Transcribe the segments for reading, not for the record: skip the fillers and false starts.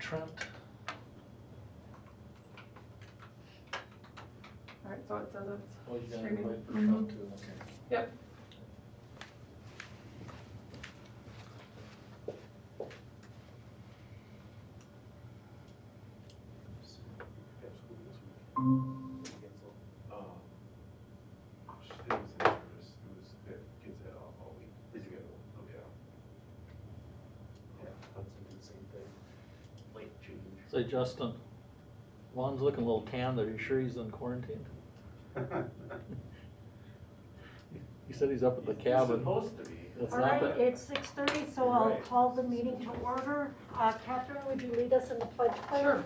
Trent. Alright, so it says it's Oh, you got streaming. invite for Trent too, okay. Yep. Say, Justin, Juan's looking a little tanned. Are you sure he's in quarantine? He said he's up at the cabin. Supposed to be. It's All not right, that. it's 6:30, so I'll Right. call the meeting to order. Catherine, would you lead us in the pledge, please? Sure.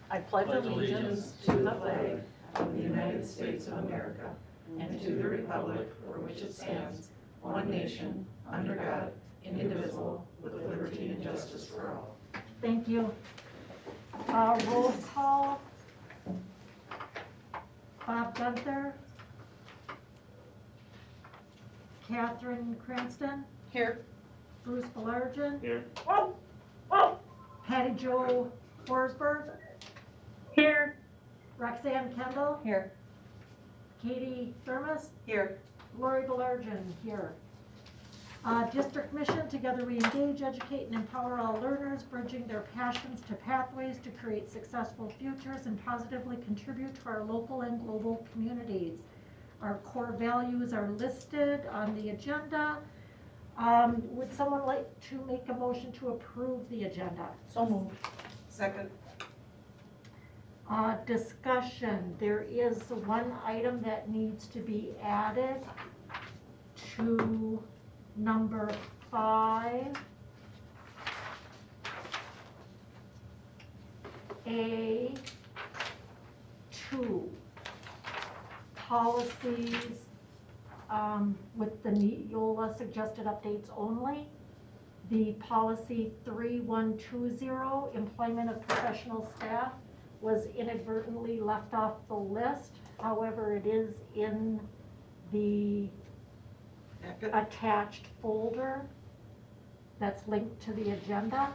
I pledge allegiance to the flag of the United States of America and to the republic for which it stands, one nation, under God, indivisible, with liberty and justice for all. Thank you. Roll call. Bob Gunther. Catherine Cranston. Here. Bruce Belargin. Here. Patty Jo Forsberg. Here. Roxanne Kendall. Here. Katie Thermos. Here. Lori Belargin here. District mission, together we engage, educate, and empower all learners, bridging their passions to pathways to create successful futures and positively contribute to our local and global communities. Our core values are listed on the agenda. Would someone like to make a motion to approve the agenda? So moved. Second. Discussion, there is one item that needs to be added to number 5. A2. Policies with the Neola suggested updates only. The policy 3120, employment of professional staff, was inadvertently left off the list. However, it is in the attached folder that's linked to the agenda.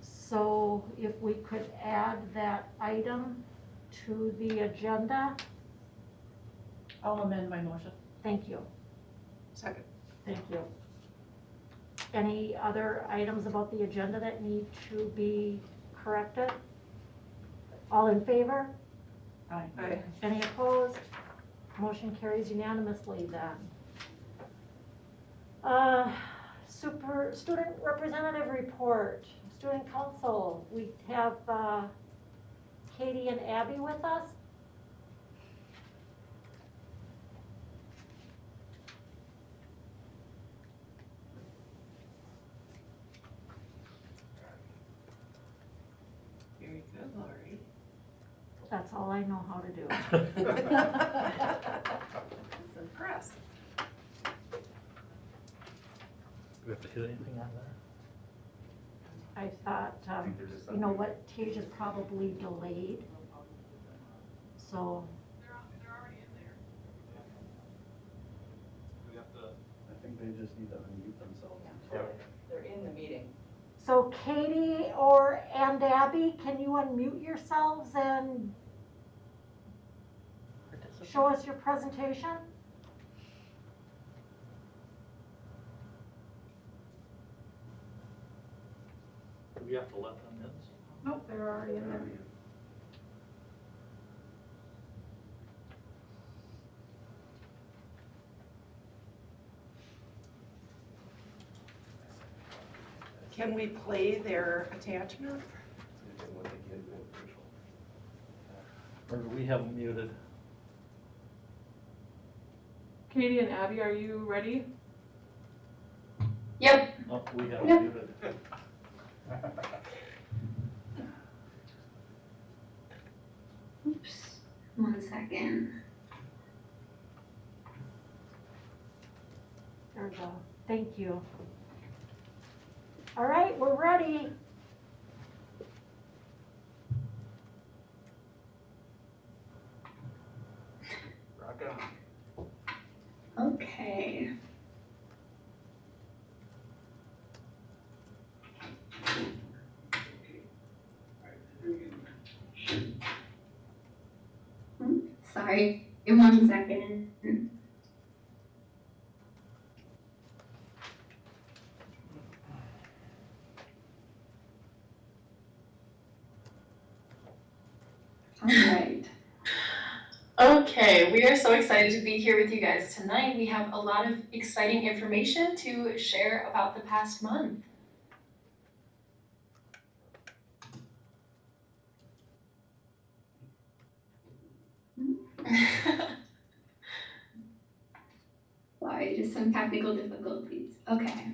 So if we could add that item to the agenda. I'll amend my motion. Thank you. Second. Thank you. Any other items about the agenda that need to be corrected? All in favor? Aye. Aye. Any opposed? Motion carries unanimously then. Student representative report, student council. We have Katie and Abby with us. Very good, Lori. That's all I know how to do. It's impressive. Do we have to hit anything on there? I thought, you know what, Tasia's probably delayed. So, They're already in there. We have to. I think they just need to unmute themselves. They're in the meeting. so Katie and Abby, can you unmute yourselves and show us your presentation? Do we have to let them in? Nope, they're already in there. Can we play their attachment? Or do we have them muted? Katie and Abby, are you ready? Yep. Oh, we have them Yep. muted. Oops. 1 second. There we go. Thank you. All right, we're ready. Rock on. Okay. sorry. In 1 second. All right. Okay, we are so excited to be here with you guys tonight. We have a lot of exciting information to share about the past month. Sorry, just some technical difficulties. Okay.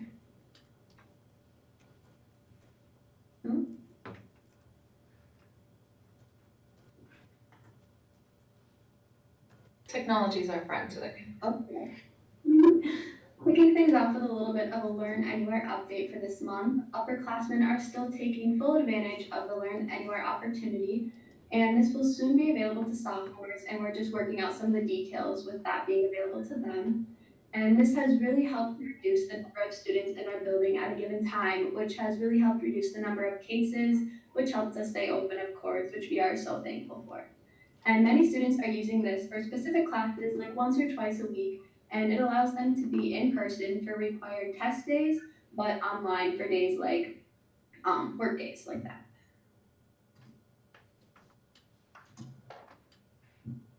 Technology's our friend today. Okay. Kicking things off with a little bit of a Learn Anywhere update for this month. Upperclassmen are still taking full advantage of the Learn Anywhere opportunity, and this will soon be available to sophomores, and we're just working out some of the details with that being available to them. And this has really helped reduce the number of students in our building at a given time, which has really helped reduce the number of cases, which helps us stay open, of course, which we are so thankful for. And many students are using this for specific classes like once or twice a week, and it allows them to be in person for required test days, but online for days like work days like that.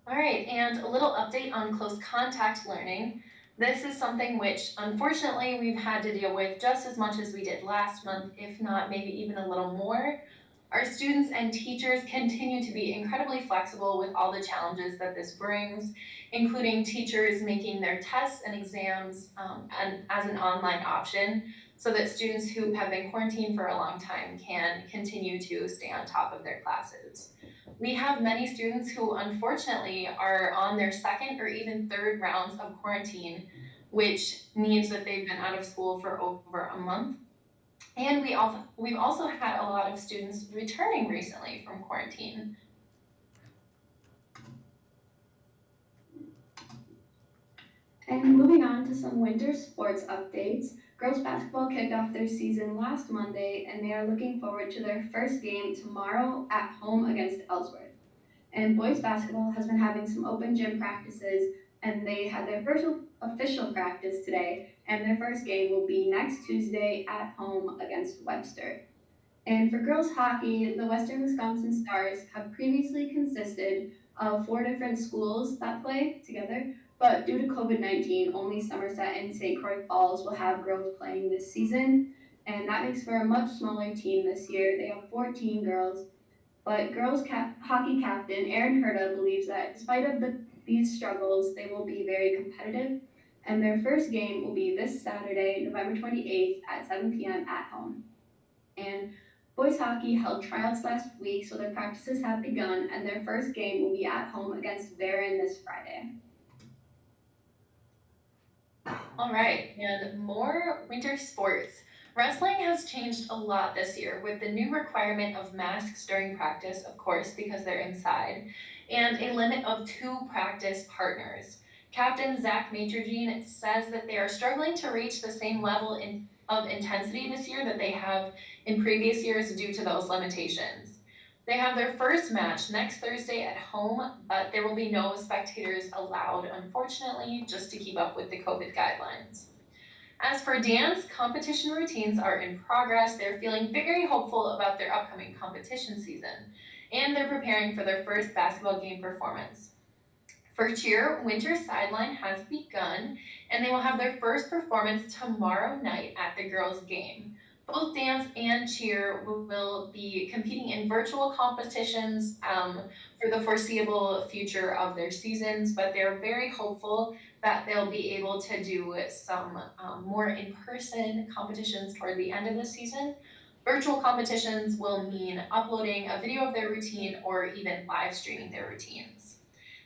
All right, and a little update on close contact learning. This is something which unfortunately we've had to deal with just as much as we did last month, if not maybe even a little more. Our students and teachers continue to be incredibly flexible with all the challenges that this brings, including teachers making their tests and exams and as an online option so that students who have been quarantined for a long time can continue to stay on top of their classes. We have many students who unfortunately are on their second or even third rounds of quarantine, which means that they've been out of school for over a month. And we've also had a lot of students returning recently from quarantine. And moving on to some winter sports updates. Girls basketball kicked off their season last Monday, and they are looking forward to their first game tomorrow at home against Ellsworth. And boys basketball has been having some open gym practices, and they had their first official practice today, and their first game will be next Tuesday at home against Webster. And for girls hockey, the Western Wisconsin Stars have previously consisted of 4 different schools that play together, but due to COVID-19, only Somerset and St. Croix Falls will have girls playing this season, and that makes for a much smaller team this year. They have 14 girls, but girls hockey captain Erin Herta believes that despite of these struggles, they will be very competitive, and their first game will be this Saturday, November 28th at 7 p.m. at home. And boys hockey held tryouts last week, so their practices have begun, and their first game will be at home against Varon this Friday. All right, and more winter sports. Wrestling has changed a lot this year with the new requirement of masks during practice, of course, because they're inside, and a limit of 2 practice partners. Captain Zach Matrogene says that they are struggling to reach the same level of intensity this year that they have in previous years due to those limitations. They have their first match next Thursday at home, but there will be no spectators allowed, unfortunately, just to keep up with the COVID guidelines. As for dance, competition routines are in progress. They're feeling very hopeful about their upcoming competition season, and they're preparing for their first basketball game performance. For cheer, winter sideline has begun, and they will have their first performance tomorrow night at the girls' game. Both dance and cheer will be competing in virtual competitions for the foreseeable future of their seasons, but they're very hopeful that they'll be able to do some more in-person competitions toward the end of the season. Virtual competitions will mean uploading a video of their routine or even live streaming their routines.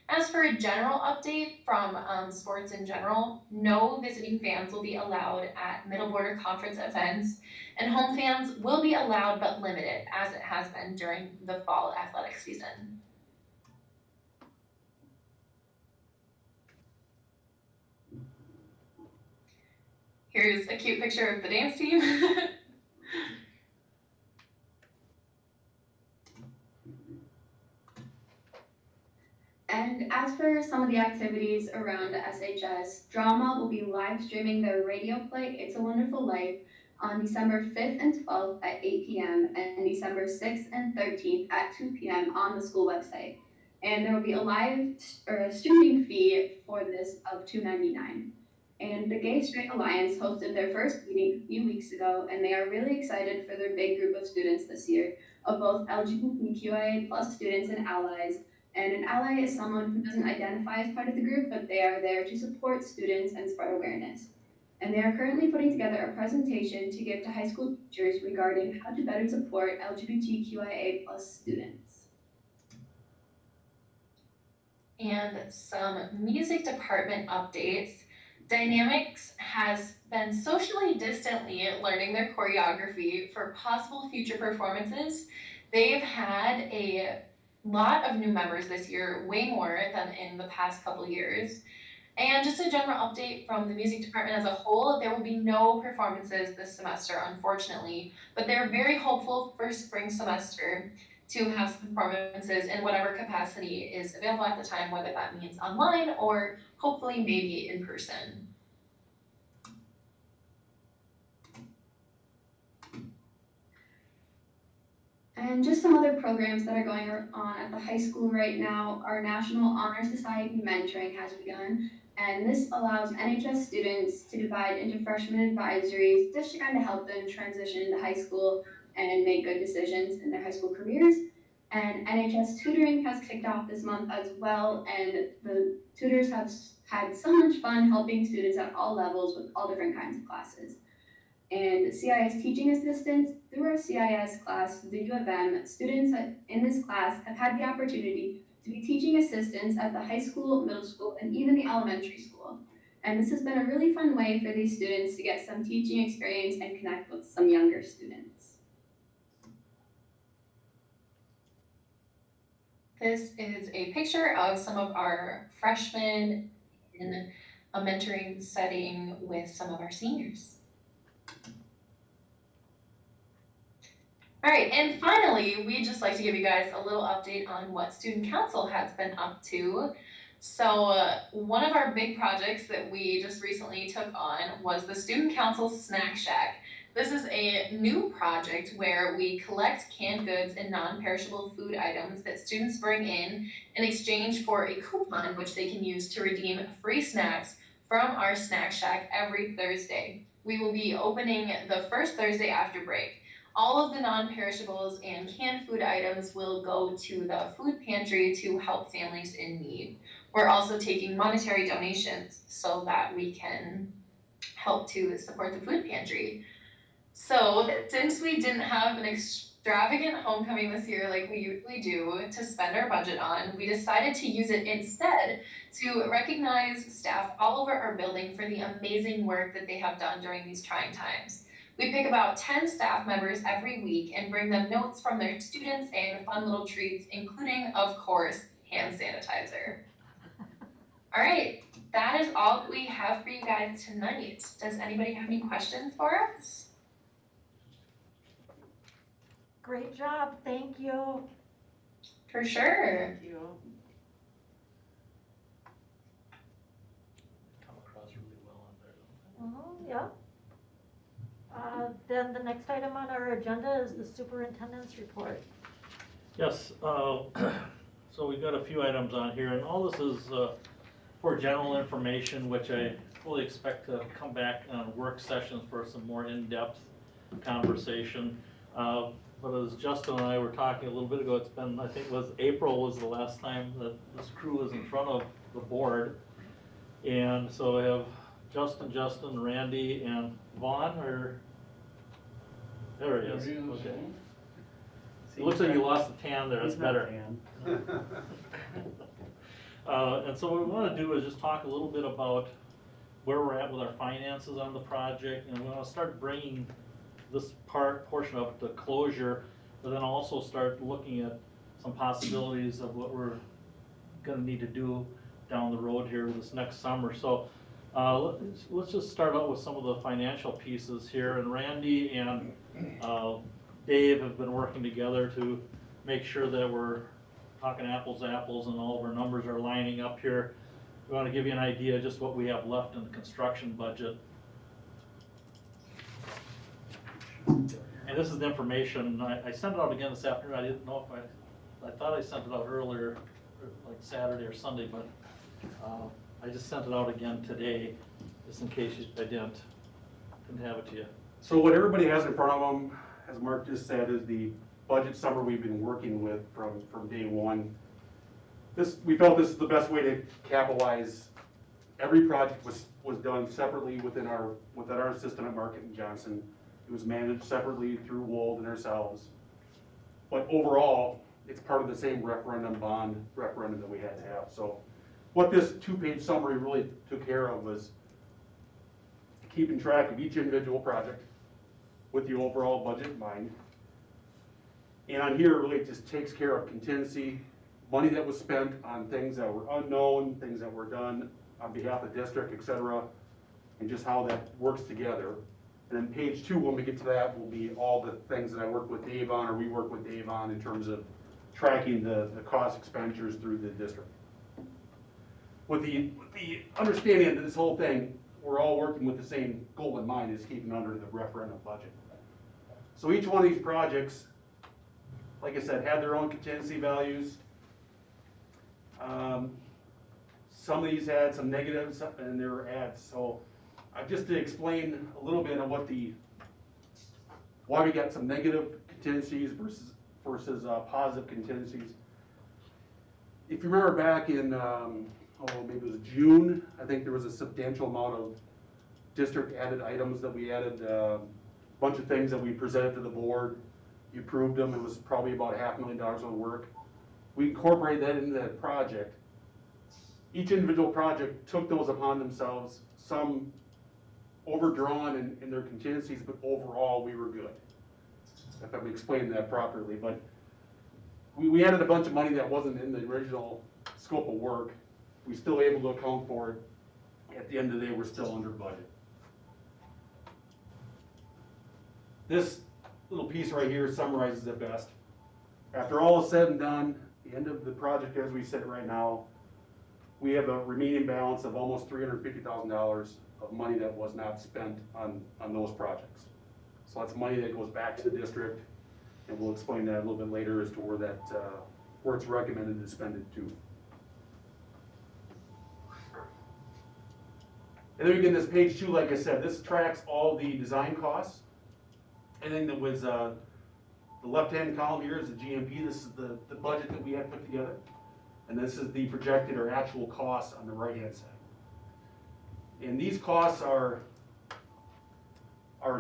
As for a general update from sports in general, no visiting fans will be allowed at Middle Border Conference events, and home fans will be allowed but limited, as it has been during the fall athletic season. Here's a cute picture of the dance team. And as for some of the activities around SHS, Drama will be live streaming their radio play It's a Wonderful Life on December 5th and 12th at 8 p.m. and December 6th and 13th at 2 p.m. on the school website. And there will be a live or a streaming fee for this of $2.99. And the Gay Straight Alliance hosted their first meeting a few weeks ago, and they are really excited for their big group of students this year, of both LGBTQIA plus students and allies. And an ally is someone who doesn't identify as part of the group, but they are there to support students and spread awareness. And they are currently putting together a presentation to give to high school teachers regarding how to better support LGBTQIA plus students. And some music department updates. Dynamics has been socially distantly learning their choreography for possible future performances. They've had a lot of new members this year, way more than in the past couple years. And just a general update from the music department as a whole, there will be no performances this semester, unfortunately, but they're very hopeful for spring semester to have some performances in whatever capacity is available at the time, whether that means online or hopefully maybe in person. And just some other programs that are going on at the high school right now, our National Honor Society mentoring has begun, and this allows NHS students to divide into freshman advisories just to kind of help them transition into high school and make good decisions in their high school careers. And NHS tutoring has kicked off this month as well, and the tutors have had so much fun helping students at all levels with all different kinds of classes. And CIS teaching assistants, through our CIS class, the U of M, students in this class have had the opportunity to be teaching assistants at the high school, middle school, and even the elementary school. And this has been a really fun way for these students to get some teaching experience and connect with some younger students. This is a picture of some of our freshmen in a mentoring setting with some of our seniors. All right, and finally, we'd just like to give you guys a little update on what Student Council has been up to. So one of our big projects that we just recently took on was the Student Council Snack Shack. This is a new project where we collect canned goods and non-perishable food items that students bring in exchange for a coupon which they can use to redeem free snacks from our Snack Shack every Thursday. We will be opening the first Thursday after break. All of the non-perishables and canned food items will go to the food pantry to help families in need. We're also taking monetary donations so that we can help to support the food pantry. So since we didn't have an extravagant homecoming this year like we usually do to spend our budget on, we decided to use it instead to recognize staff all over our building for the amazing work that they have done during these trying times. We pick about 10 staff members every week and bring them notes from their students and fun little treats, including, of course, hand sanitizer. All right, that is all that we have for you guys tonight. Does anybody have any questions for us? Great job, thank you. For sure. Thank you. Come across really well on there, don't Yeah. Then the next item on our agenda is the superintendent's report. they? Yes, so we've got a few items on here, and all this is for general information, which I fully expect to come back on work sessions for some more in-depth conversation. But as Justin and I were talking a little bit ago, it's been, I think it was April was the last time that this crew was in front of the board. And so we have Justin, Randy, and Vaughn, or, there he is, okay. It looks like you lost the tan there, that's better. And so what we want to do is just talk a little bit about where we're at with our finances on the project, and we want to start bringing this portion of it to closure, but then also start looking at some possibilities of what we're going to need to do down the road here this next summer. So let's just start out with some of the financial pieces here, and Randy and Dave have been working together to make sure that we're talking apples to apples and all of our numbers are lining up here. We wanna give you an idea just what we have left in the construction budget. And this is the information, I sent it out again this afternoon, I didn't know if I thought I sent it out earlier, like Saturday or Sunday, but, I just sent it out again today, just in case I didn't have it to you. So what everybody has in front of them, as Mark just said, is the budget summary we've been working with from day one. We felt this is the best way to capitalize. Every project was done separately within our system at Market and Johnson. It was managed separately through Wold and ourselves. But overall, it's part of the same referendum that we had to have. So what this 2-page summary really took care of was keeping track of each individual project with the overall budget in mind. And on here, it really just takes care of contingency, money that was spent on things that were unknown, things that were done on behalf of the district, et cetera, and just how that works together. And then page 2, when we get to that, will be all the things that I work with Dave on, or we work with Dave on, in terms of tracking the cost expenditures through the district. With the understanding that this whole thing, we're all working with the same goal in mind, is keeping under the referendum budget. So each one of these projects, like I said, had their own contingency values. Some of these had some negatives and there were adds. So just to explain a little bit of why we got some negative contingencies versus positive contingencies. If you remember back in, maybe it was June, I think there was a substantial amount of district added items that we added, a bunch of things that we presented to the board. You approved them. It was probably about $500,000 worth of work. We incorporated that into that project. Each individual project took those upon themselves, some overdrawn in their contingencies, but overall we were good. If I'm explaining that properly, but we added a bunch of money that wasn't in the original scope of work. We still able to account for it. At the end of the day, we're still under budget. This little piece right here summarizes it best. After all is said and done, the end of the project as we sit right now, we have a remaining balance of almost $350,000 of money that was not spent on those projects. So that's money that goes back to the district, and we'll explain that a little bit later as to where it's recommended to spend it to. And then we get this page 2, like I said, this tracks all the design costs. Anything that was, the left-hand column here is the GMP. This is the budget that we had put together. And this is the projected or actual costs on the right-hand side. And these costs are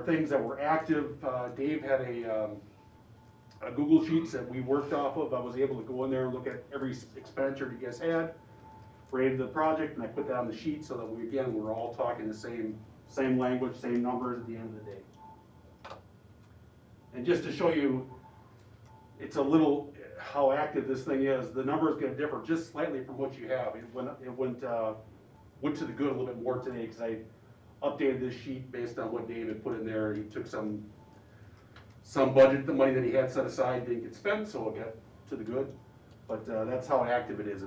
things that were active. Dave had a Google Sheets that we worked off of. I was able to go in there and look at every expenditure you guys had, rated the project, and I put that on the sheet so that we're all talking the same language, same numbers at the end of the day. And just to show you, it's a little how active this thing is. The number is going to differ just slightly from what you have. It went to the good a little bit more today because I updated this sheet based on what David put in there. He took some budget, the money that he had set aside didn't get spent, so it got to the good. But that's how active it is.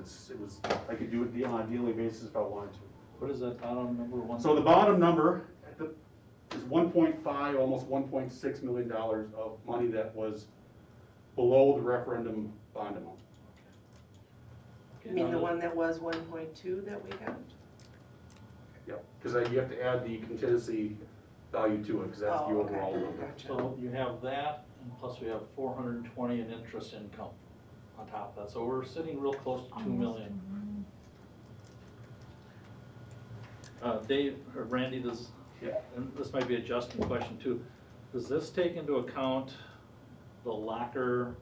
I could do it on a daily basis if I wanted to. What is that bottom number? So the bottom number is 1.5, almost $1.6 million of money that was below the referendum bond amount. You mean the one that was 1.2 that we got? Yep, because you have to add the contingency value to it, because that's the overall number. Gotcha. So you have that, and plus we have 420 in interest income on top of that. So we're sitting real close to 2 million. Dave, or Randy, and this might be a Justin question too, does this take into account the locker,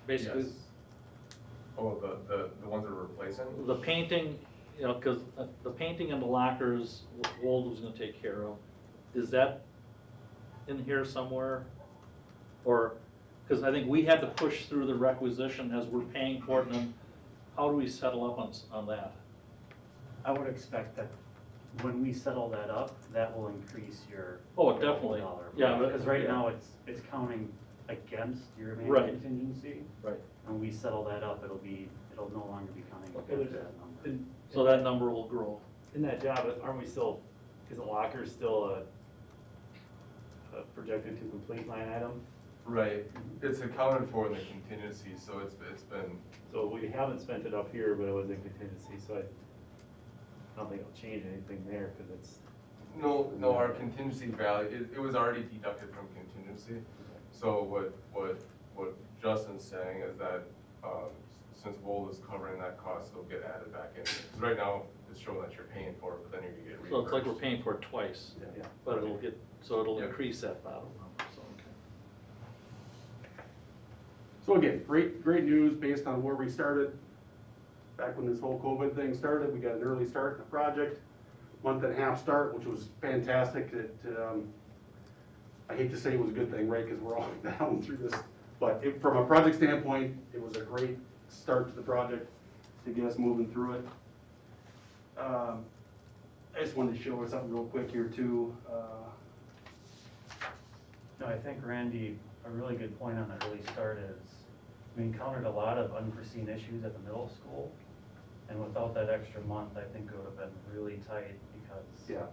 basically? Yes. Oh, the ones that we're replacing? The painting, because the painting and the lockers, Wold was gonna take care of. Is that in here somewhere? Or, because I think we had to push through the requisition as we're paying for it, and then how do we settle up on that? I would expect that when we settle that up, that will increase your. Oh, definitely. dollar. Yeah, but- Because right now it's counting against your Right. remaining contingency. Right. When we settle that up, it'll no longer be counting Okay, towards there's that number. So that number will grow. In that job, isn't locker still a projected to complete line item? Right, it's accounted for in the contingency, so it's been, So we haven't spent it up here, but it was in contingency, so I don't think it'll change anything there, because it's, no, our contingency value, it was already deducted from contingency. So what Justin's saying is that, since Wold is covering that cost, it'll get added back in. Because right now, it's showing that you're paying for it, but then you're gonna get reimbursed. So it's like we're paying for it twice, yeah. but it'll Yep. increase that bottom number, so, okay. So again, great news based on where we started. Back when this whole COVID thing started, we got an early start in the project, month and a half start, which was fantastic. I hate to say it was a good thing, right, because we're all down through this. But from a project standpoint, it was a great start to the project to get us moving through it. I just wanted to show us something real quick here too. No, I think Randy, a really good point on the early start is, we encountered a lot of unforeseen issues at the middle school. And without that extra month, I think it would have been really tight because, Yeah.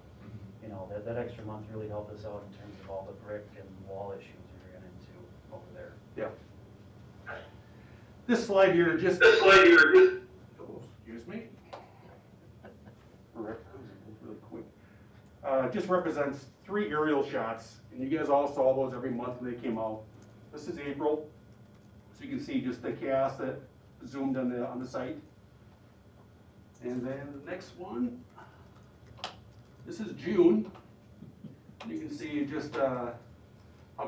you know, that extra month really helped us out in terms of all the brick and wall issues we ran into over there. Yeah. This slide here just. Oh, excuse me. Correct, that was really quick. Just represents 3 aerial shots, and you guys all saw those every month when they came out. This is April, so you can see just the chaos that zoomed on the site. And then the next one, this is June. You can see just how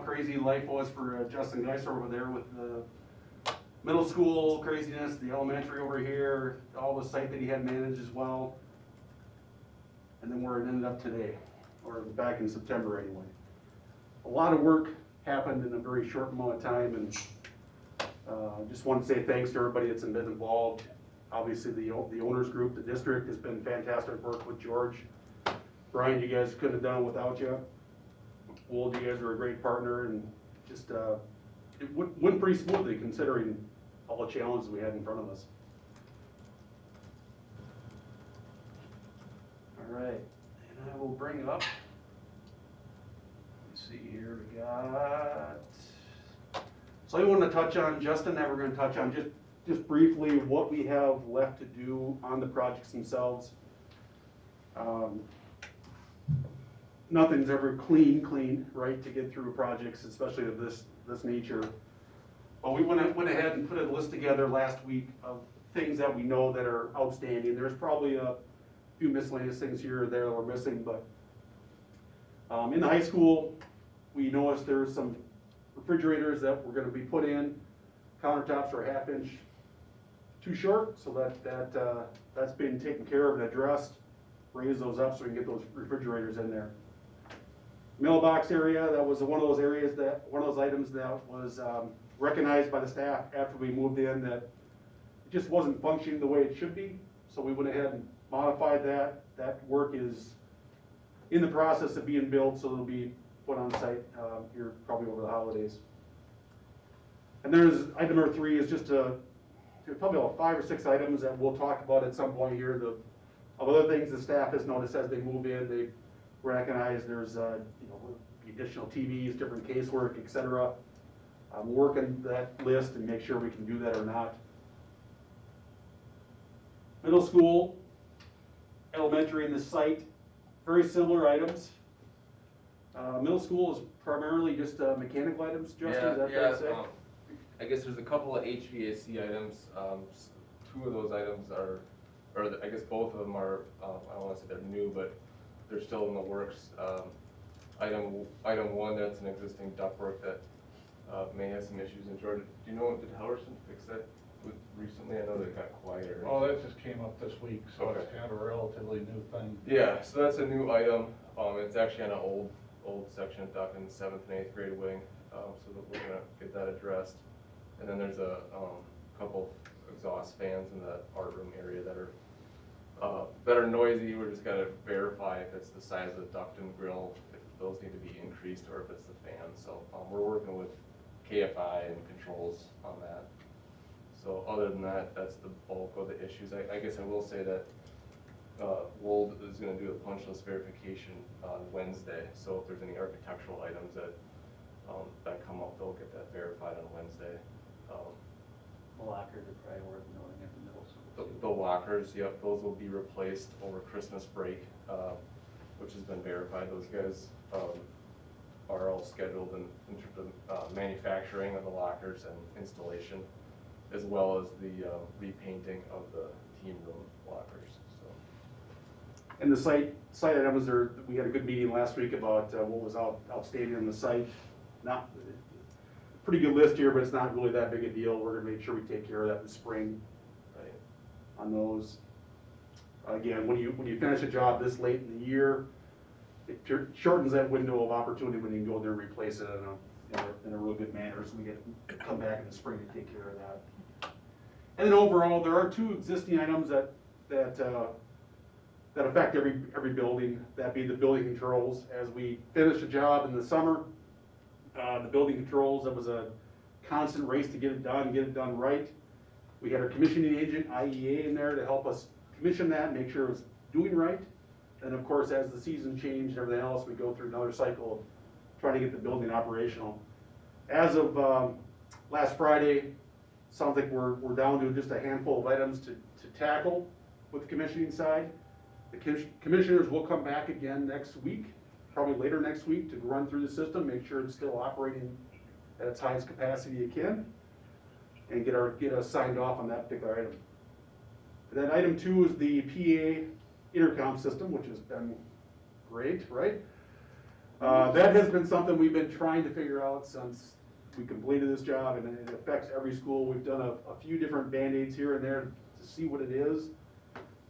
crazy life was for Justin Geisler over there with the middle school craziness, the elementary over here, all the site that he had managed as well. And then where it ended up today, or back in September anyway. A lot of work happened in a very short amount of time, and just want to say thanks to everybody that's been involved. Obviously, the owners group, the district has been fantastic work with George. Brian, you guys couldn't have done it without you. Wold, you guys are a great partner, and just it went pretty smoothly considering all the challenges we had in front of us. All right, and I will bring up, let's see here, we got, so I want to touch on, Justin, that we're going to touch on just briefly what we have left to do on the projects themselves. Nothing's ever clean, right, to get through projects, especially of this nature. But we went ahead and put a list together last week of things that we know that are outstanding. There's probably a few miscellaneous things here or there that we're missing, but in the high school, we noticed there's some refrigerators that were gonna be put in. Countertops are a 1/2 inch too short, so that's been taken care of and addressed. Raise those up so we can get those refrigerators in there. Mailbox area, that was one of those items that was recognized by the staff after we moved in that it just wasn't functioning the way it should be. So we went ahead and modified that. That work is in the process of being built, so it'll be put on site here probably over the holidays. And there's item number 3 is just probably about 5 or 6 items that we'll talk about at some point here. Of other things the staff has noticed as they move in, they recognize there's additional TVs, different casework, etc. Work on that list and make sure we can do that or not. Middle school, elementary in the site, very similar items. Middle school is primarily just mechanical items, Justin, is that fair to say? I guess there's a couple of HVAC items. 2 of those items are, I guess both of them are, I don't want to say they're new, but they're still in the works. Item 1, that's an existing ductwork that may have some issues in Georgia. Do you know, did Howerson fix that recently? I know they got quieter. Oh, that just came up this week, so Okay. it's kind of a relatively new thing. Yeah, so that's a new item. It's actually on an old section of duct in the 7th and 8th grade wing, so that we're gonna get that addressed. And then there's a couple exhaust fans in the art room area that are noisy. We're just gotta verify if it's the size of the duct and grill, if those need to be increased, or if it's the fan. So we're working with KFI and controls on that. So other than that, that's the bulk of the issues. I guess I will say that Wold is gonna do a punch list verification on Wednesday, so if there's any architectural items that, that come up, they'll get that verified on Wednesday. The lockers are probably worth noting at the middle school. The lockers, yep, those will be replaced over Christmas break, which has been verified. Those guys are all scheduled in terms of manufacturing of the lockers and installation, as well as the repainting of the team room lockers. So. And the site items are, we had a good meeting last week about what was outstanding on the site. Not, pretty good list here, but it's not really that big a deal. We're gonna make sure we take care of that in the spring, right, on those. Again, when you finish a job this late in the year, it shortens that window of opportunity when you can go there and replace it in a real good manner, so we get come back in the spring to take care of that. And then overall, there are 2 existing items that affect every building, that be the building controls. As we finish a job in the summer, the building controls, that was a constant race to get it done right. We had our commissioning agent, IEA, in there to help us commission that, make sure it was doing right. And of course, as the season changed and everything else, we go through another cycle of trying to get the building operational. As of last Friday, sounds like we're down to just a handful of items to tackle with the commissioning side. The commissioners will come back again next week, probably later next week, to run through the system, make sure it's still operating at its highest capacity it can, and get us signed off on that particular item. And then item 2 is the PA Intercom System, which has been great, right? That has been something we've been trying to figure out since we completed this job, and it affects every school. We've done a few different Band-Aids here and there to see what it is.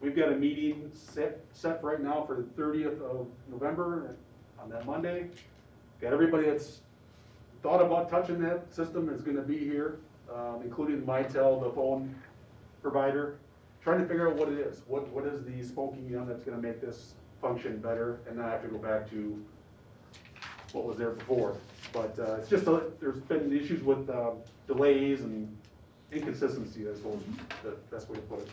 We've got a meeting set right now for the 30th of November on that Monday. Got everybody that's thought about touching that system is gonna be here, including Mitel, the phone provider, trying to figure out what it is. What is the smoking gun that's gonna make this function better, and then I have to go back to what was there before. But it's just, there's been issues with delays and inconsistency, I suppose, the best way to put it.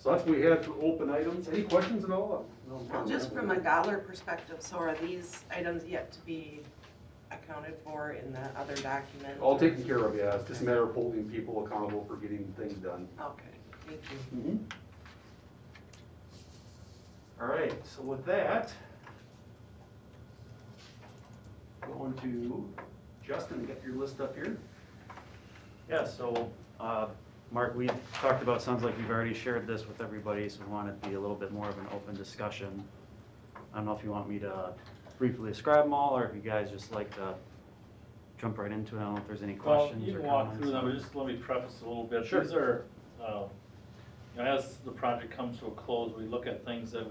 So that's what we had for open items. Any questions at all? No, Well, just from a dollar perspective, so are these items yet to be accounted for in that other document? All taken care of, yeah. It's just a matter of holding people accountable for getting things done. Okay, thank you. All right, so with that, going to Justin, get your list up here. Yeah, so, Mark, we talked about, sounds like you've already shared this with everybody, so we want it to be a little bit more of an open discussion. I don't know if you want me to briefly describe them all, or if you guys just like to jump right into it. I don't know if there's any questions Well, you or can walk comments. through them, but just let me preface a little bit. Sure. These are, as the project comes to a close, we look at things that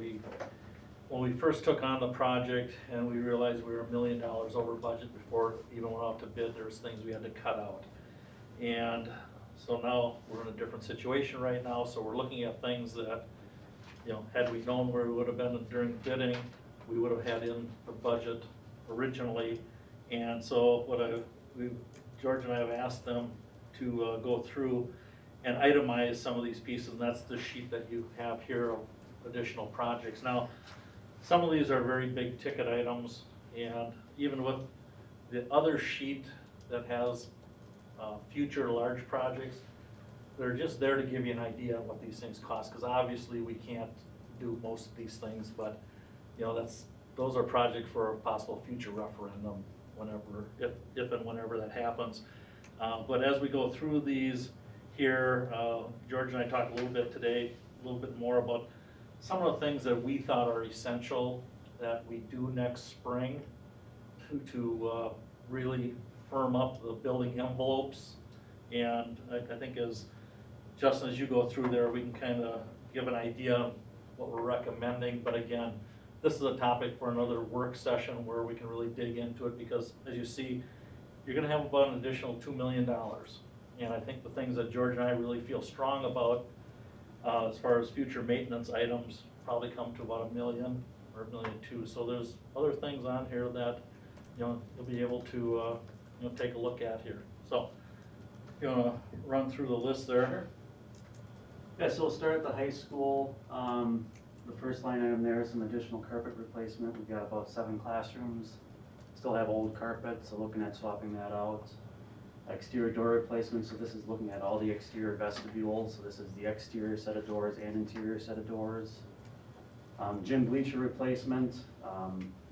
when we first took on the project and we realized we were $1 million over budget before it even went out to bid, there's things we had to cut out. And so now we're in a different situation right now, so we're looking at things that, had we known where we would have been during bidding, we would have had in the budget originally. And so George and I have asked them to go through and itemize some of these pieces, and that's the sheet that you have here of additional projects. Now, some of these are very big ticket items, and even with the other sheet that has future large projects, they're just there to give you an idea of what these things cost, because obviously we can't do most of these things, but those are projects for a possible future referendum whenever, if and whenever that happens. But as we go through these here, George and I talked a little bit today, a little bit more about some of the things that we thought are essential that we do next spring to really firm up the building envelopes. And I think as Justin, as you go through there, we can kind of give an idea of what we're recommending. But again, this is a topic for another work session where we can really dig into it, because as you see, you're gonna have about an additional $2 million. And I think the things that George and I really feel strong about as far as future maintenance items probably come to about $1 million or $1.2 million. So there's other things on here that you'll be able to take a look at here. So You wanna run through the list there? Sure. Yeah, so we'll start at the high school. The first line item there is some additional carpet replacement. We've got about 7 classrooms. Still have old carpet, so looking at swapping that out. Exterior door replacement, so this is looking at all the exterior vestibules. So this is the exterior set of doors and interior set of doors. Gym bleacher replacement.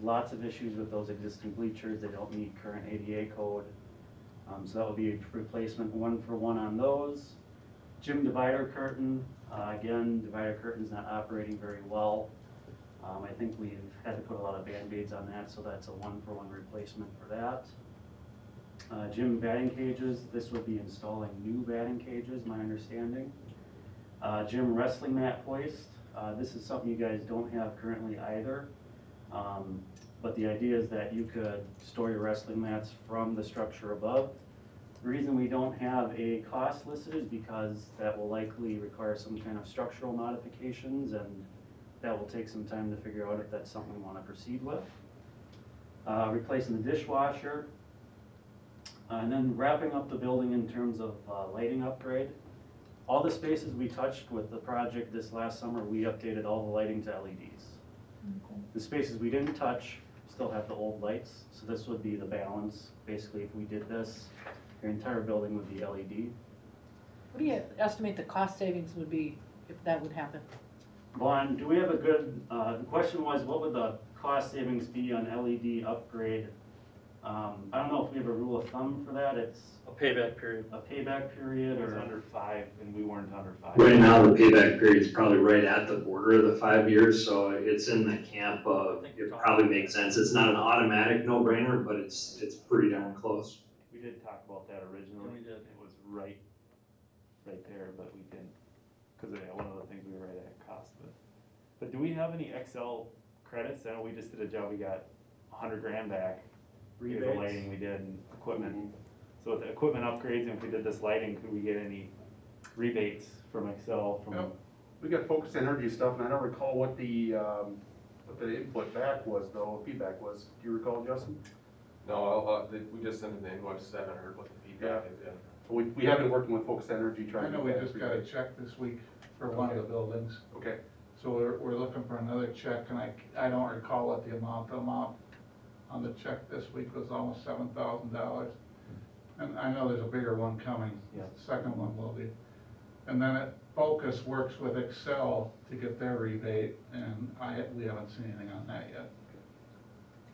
Lots of issues with those existing bleachers. They don't meet current ADA code. So that will be a replacement 1-for-1 on those. Gym divider curtain, again, divider curtain's not operating very well. I think we've had to put a lot of Band-Aids on that, so that's a 1-for-1 replacement for that. Gym batting cages, this would be installing new batting cages, my understanding. Gym wrestling mat hoist, this is something you guys don't have currently either. But the idea is that you could store your wrestling mats from the structure above. The reason we don't have a cost listed is because that will likely require some kind of structural modifications, and that will take some time to figure out if that's something we want to proceed with. Replacing the dishwasher. And then wrapping up the building in terms of lighting upgrade. All the spaces we touched with the project this last summer, we updated all the lighting to LEDs. The spaces we didn't touch still have the old lights, so this would be the balance. Basically, if we did this, your entire building would be LED. What do you estimate the cost savings would be if that would happen? Vaughn, do we have a good, the question was, what would the cost savings be on LED upgrade? I don't know if we have a rule of thumb for that. It's A payback period. a payback period It was or under 5 and we weren't under 5. Right now, the payback period is probably right at the border of the 5 years, so it's in the camp of, it probably makes sense. It's not an automatic no-brainer, but it's pretty darn close. We did talk about that originally. Yeah, we did. It was right there, but we didn't, because one of the things we were right at cost. But do we have any Excel credits? I know we just did a job, we got 100 grand back. Because of rebates. lighting we did and equipment. So with the equipment upgrades, and if we did this lighting, could we get any rebates from Excel from? Yep. We got focused energy stuff, and I don't recall what the input back was though, feedback was. Do you recall, Justin? No, we just sent in the invoice, I haven't heard what the feedback is yet. We have been working with focused energy trying I to. know we just got a check this week for one of the buildings, Okay, so we're looking for another check, and I don't recall what the amount on the check this week was almost $7,000. And I know there's a bigger one coming. Yeah. The second one will be. And then Focus works with Excel to get their rebate, and we haven't seen anything on that yet.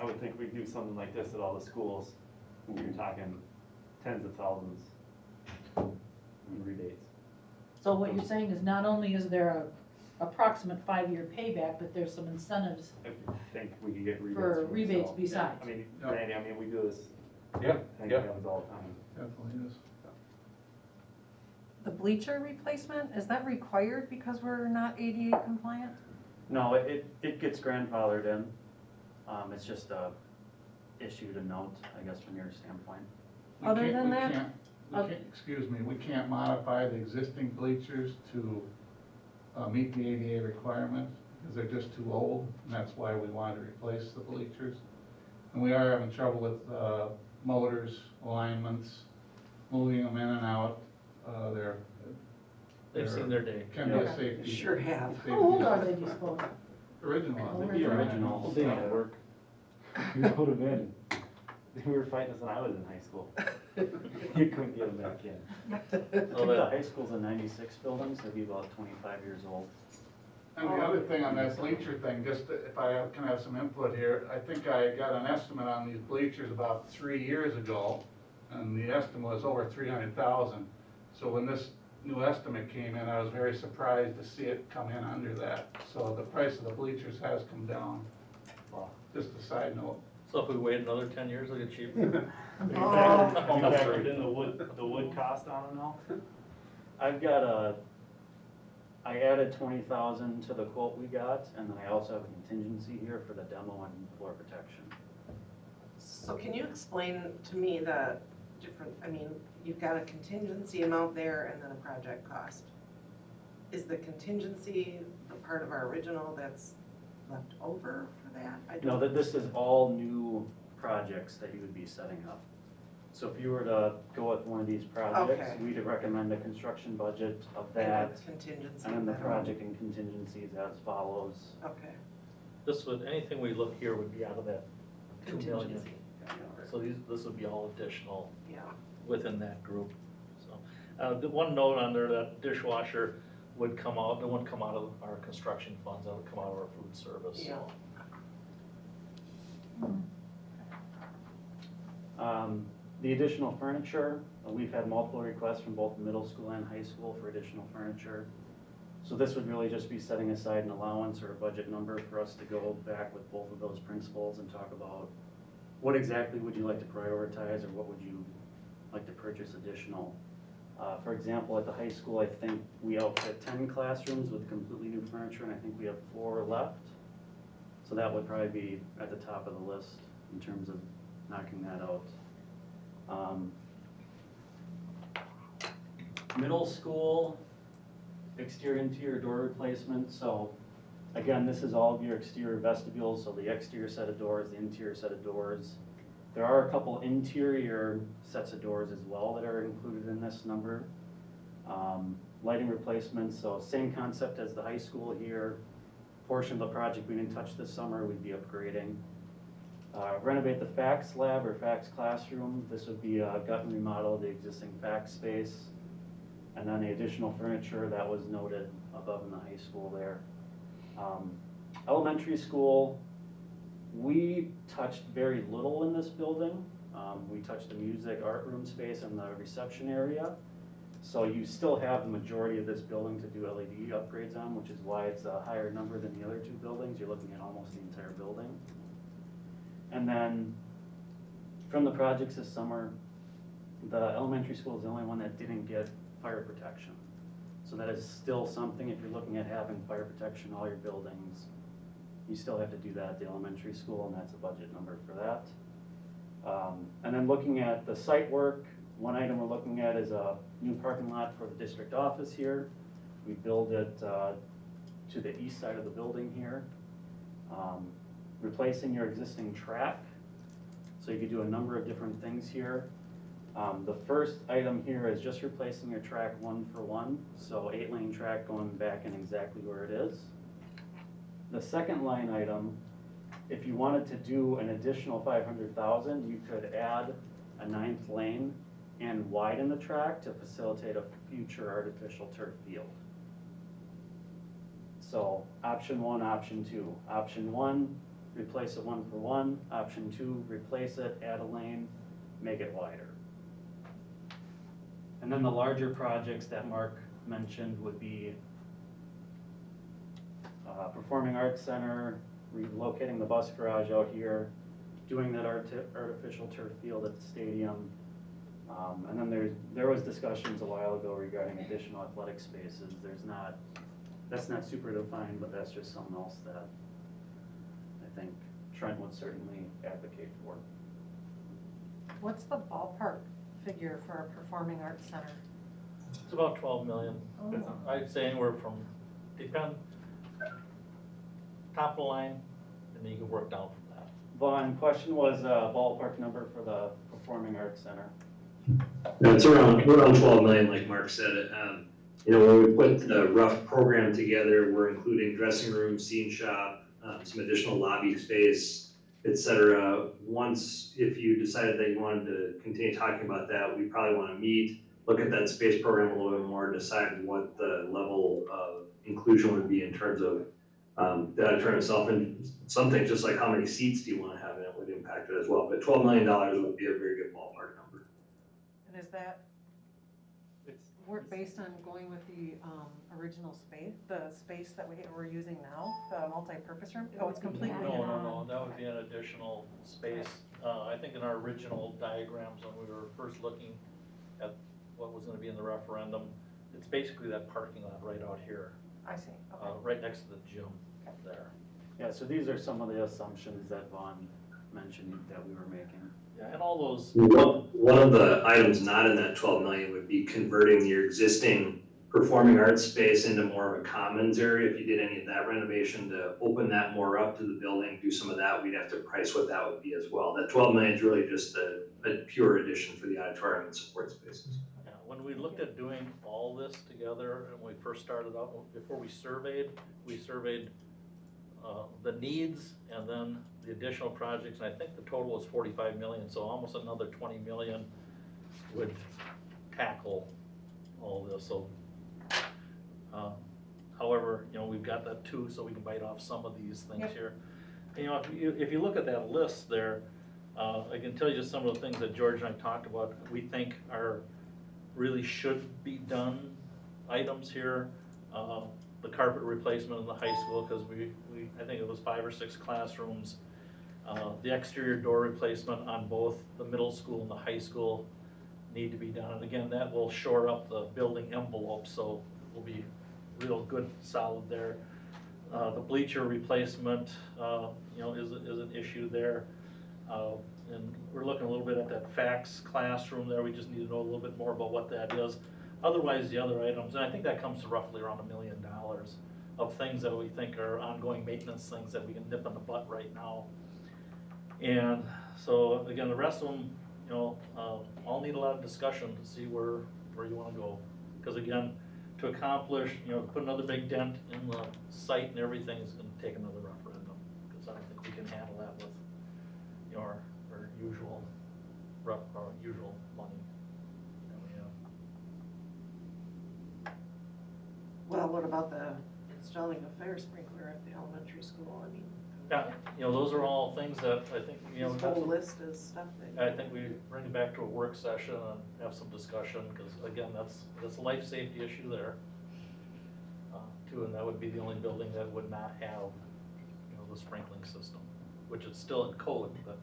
I would think we'd do something like this at all the schools. You're talking tens of thousands in rebates. So what you're saying is not only is there a approximate 5-year payback, but there's some incentives I think we could get rebates. for from rebates Excel. besides. I mean, Yeah. Randy, we do this, yeah, I think yeah. it happens all the time. Definitely is. The bleacher replacement, is that required because we're not ADA compliant? No, it gets grandfathered in. It's just a issue to note, I guess, from your standpoint. We Other can't- than we that? can't- excuse me, we can't modify the existing bleachers to meet the ADA requirements because they're just too old, and that's why we wanted to replace the bleachers. And we are having trouble with motors, alignments, moving them in and out. They've seen their day. Can be a Yeah. safety. Sure have. safety How old are issue. they, do you suppose? Original. The original. They don't work. You put them in. We were fighting this when I was in high school. You couldn't get them back in. I think the high school's a 96 building, so it'd be about 25 years old. And the other thing on that bleacher thing, just if I can have some input here, I think I got an estimate on these bleachers about 3 years ago, and the estimate was over 300,000. So when this new estimate came in, I was very surprised to see it come in under that. So the price of the bleachers has come down. Wow. Just a side note. So if we wait another 10 years, it'll get cheaper. You factored in the wood cost on them now? I added 20,000 to the quote we got, and then I also have a contingency here for the demo and floor protection. So can you explain to me the different, I mean, you've got a contingency amount there and then a project cost. Is the contingency the part of our original that's left over for that? No, this is all new projects that you would be setting up. So if you were to go with one of these projects, Okay. we'd recommend a construction budget of And that, a contingency. and then the then. project and contingencies as follows. Okay. This would, anything we look here would be out of that 2 million. Contingency. So this would be all additional Yeah. within that group, so. The one note on there, that dishwasher would come out, it wouldn't come out of our construction funds, that would come out of our food service, so. The additional furniture, we've had multiple requests from both middle school and high school for additional furniture. So this would really just be setting aside an allowance or a budget number for us to go back with both of those principals and talk about what exactly would you like to prioritize, or what would you like to purchase additional. For example, at the high school, I think we outfit 10 classrooms with completely new furniture, and I think we have 4 left. So that would probably be at the top of the list in terms of knocking that out. Middle school, exterior interior door replacement. So again, this is all of your exterior vestibules, so the exterior set of doors, the interior set of doors. There are a couple interior sets of doors as well that are included in this number. Lighting replacements, so same concept as the high school here. Portion of the project we didn't touch this summer, we'd be upgrading. Renovate the fax lab or fax classroom. This would be a gut and remodel of the existing fax space. And then the additional furniture that was noted above in the high school there. Elementary school, we touched very little in this building. We touched the music art room space and the reception area. So you still have the majority of this building to do LED upgrades on, which is why it's a higher number than the other 2 buildings. You're looking at almost the entire building. And then from the projects this summer, the elementary school is the only one that didn't get fire protection. So that is still something, if you're looking at having fire protection in all your buildings, you still have to do that at the elementary school, and that's a budget number for that. And then looking at the site work, one item we're looking at is a new parking lot for the district office here. We build it to the east side of the building here. Replacing your existing track. So you could do a number of different things here. The first item here is just replacing your track 1-for-1, so 8-lane track going back in exactly where it is. The second line item, if you wanted to do an additional $500,000, you could add a 9th lane and widen the track to facilitate a future artificial turf field. So option 1, option 2. Option 1, replace it 1-for-1. Option 2, replace it, add a lane, make it wider. And then the larger projects that Mark mentioned would be Performing Arts Center, relocating the bus garage out here, doing that artificial turf field at the stadium. And then there was discussions a while ago regarding additional athletic spaces. That's not super defined, but that's just something else that I think Trent would certainly advocate for. What's the ballpark figure for a performing arts center? It's about 12 million. Oh. I'd say anywhere from, depend, top of the line, and then you can work down from that. Vaughn, question was a ballpark number for the Performing Arts Center. It's around 12 million, like Mark said. When we put the rough program together, we're including dressing room, scene shop, some additional lobby space, etc. Once, if you decided that you wanted to continue talking about that, we probably want to meet, look at that space program a little bit more, decide what the level of inclusion would be in terms of the auditorium itself, and some things, just like how many seats do you want to have in it, would impact it as well. But $12 million would be a very good ballpark number. And is that work based on going with the original space, the space that we're using now, the multi-purpose room? Oh, it's completely No, that would be an additional space. I think in our original diagrams, when we were first looking at what was gonna be in the referendum, it's basically that parking lot right out here, I see, okay. right next to the gym there. Yeah, so these are some of the assumptions that Vaughn mentioned that we were making. Yeah, and all those. One of the items not in that 12 million would be converting your existing performing arts space into more of a commons area. If you did any of that renovation to open that more up to the building, do some of that, we'd have to price what that would be as well. That 12 million is really just a pure addition for the auditorium and support spaces. Yeah, when we looked at doing all this together, and when we first started out, before we surveyed the needs and then the additional projects, and I think the total was 45 million, so almost another 20 million would tackle all this, so. However, you know, we've got that too, so we can bite off some of these things here. And, you know, if you look at that list there, I can tell you just some of the things that George and I talked about, we think are really should be done items here. The carpet replacement in the high school, because I think it was 5 or 6 classrooms. The exterior door replacement on both the middle school and the high school need to be done. And again, that will shore up the building envelope, so it will be real good, solid there. The bleacher replacement, you know, is an issue there. And we're looking a little bit at that fax classroom there. We just need to know a little bit more about what that is. Otherwise, the other items, and I think that comes to roughly around $1 million of things that we think are ongoing maintenance things that we can nip in the butt right now. And so again, the rest of them, you know, all need a lot of discussion to see where you want to go. Because again, to accomplish, you know, put another big dent in the site and everything is going to take another referendum. Because I don't think we can handle that with, you know, our usual money that we have. Well, what about the installing a fire sprinkler at the elementary school? I mean, Yeah, you know, those are all things that I think, you know, this whole list is stuff that. I think we bring it back to a work session and have some discussion, because again, that's a life safety issue there. Too, and that would be the only building that would not have, you know, the sprinkling system, which is still in code, but.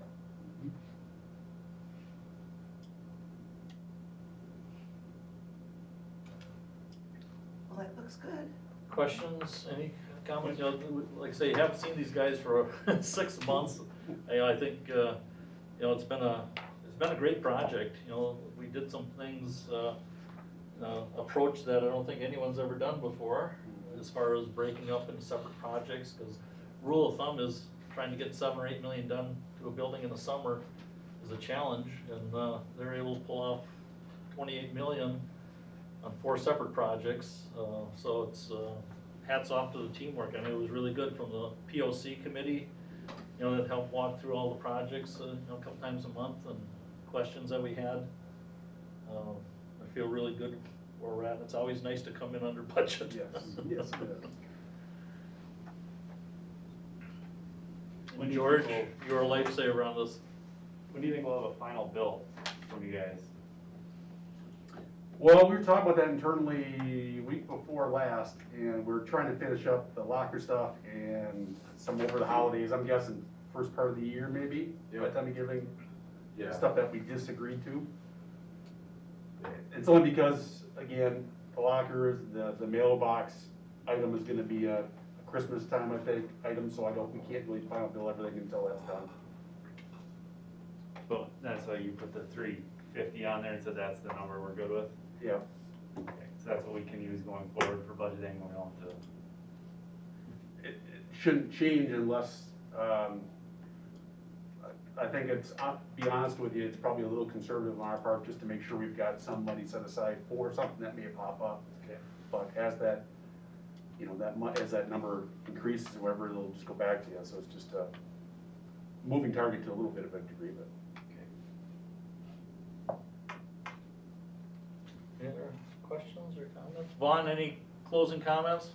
Well, that looks good. Questions, any comments? You know, like I say, you haven't seen these guys for 6 months. You know, I think, you know, it's been a great project. You know, we did some things, approach that I don't think anyone's ever done before, as far as breaking up into separate projects, because rule of thumb is trying to get 7 or 8 million done to a building in the summer is a challenge, and they're able to pull off 28 million on 4 separate projects, so it's hats off to the teamwork. I mean, it was really good from the POC committee, you know, that helped walk through all the projects, you know, a couple times a month, and questions that we had. I feel really good where we're at. It's always nice to come in under budget. Yes, yes, it is. When George, you're a lifesaver on this. When do you think we'll have a final bill from you guys? Well, we were talking about that internally week before last, and we're trying to finish up the locker stuff and some over the holidays. I'm guessing first part of the year maybe, by the time you're giving stuff that we disagreed to. It's only because, again, the lockers, the mailbox item is gonna be a Christmas time, I think, item, so we can't really final bill everything until that's done. But that's why you put the 350 on there and said that's the number we're good with? Yeah. Okay, so that's what we can use going forward for budgeting, we don't have to. It shouldn't change unless, I think it's, to be honest with you, it's probably a little conservative on our part, just to make sure we've got some money set aside for something that may pop up. Okay. But as that, you know, as that number increases or whatever, it'll just go back to you, so it's just a moving target to a little bit of a degree, but. Any other questions or comments? Vaughn, any closing comments?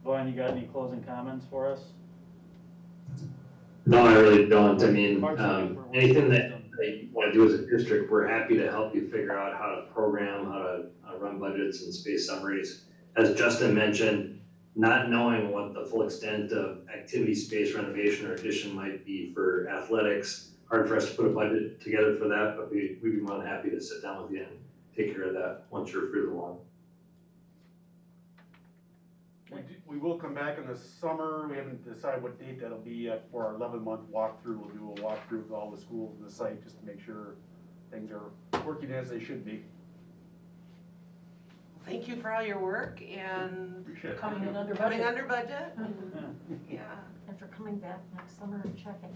Vaughn, you got any closing comments for us? No, I really don't. I mean, Mark's looking for anything words. that you want to do as a district, we're happy to help you figure out how to program, how to run budgets and space summaries. As Justin mentioned, not knowing what the full extent of activity space renovation or addition might be for athletics, hard for us to put a budget together for that, but we'd be more than happy to sit down with you and take care of that once you're through the one. We will come back in the summer, we haven't decided what date that'll be yet for our 11-month walkthrough. We'll do a walkthrough of all the schools and the site just to make sure things are working as they should be. Thank you for all your work and Appreciate it. Coming in under coming budget. under budget. Yeah. And for coming back next summer and checking.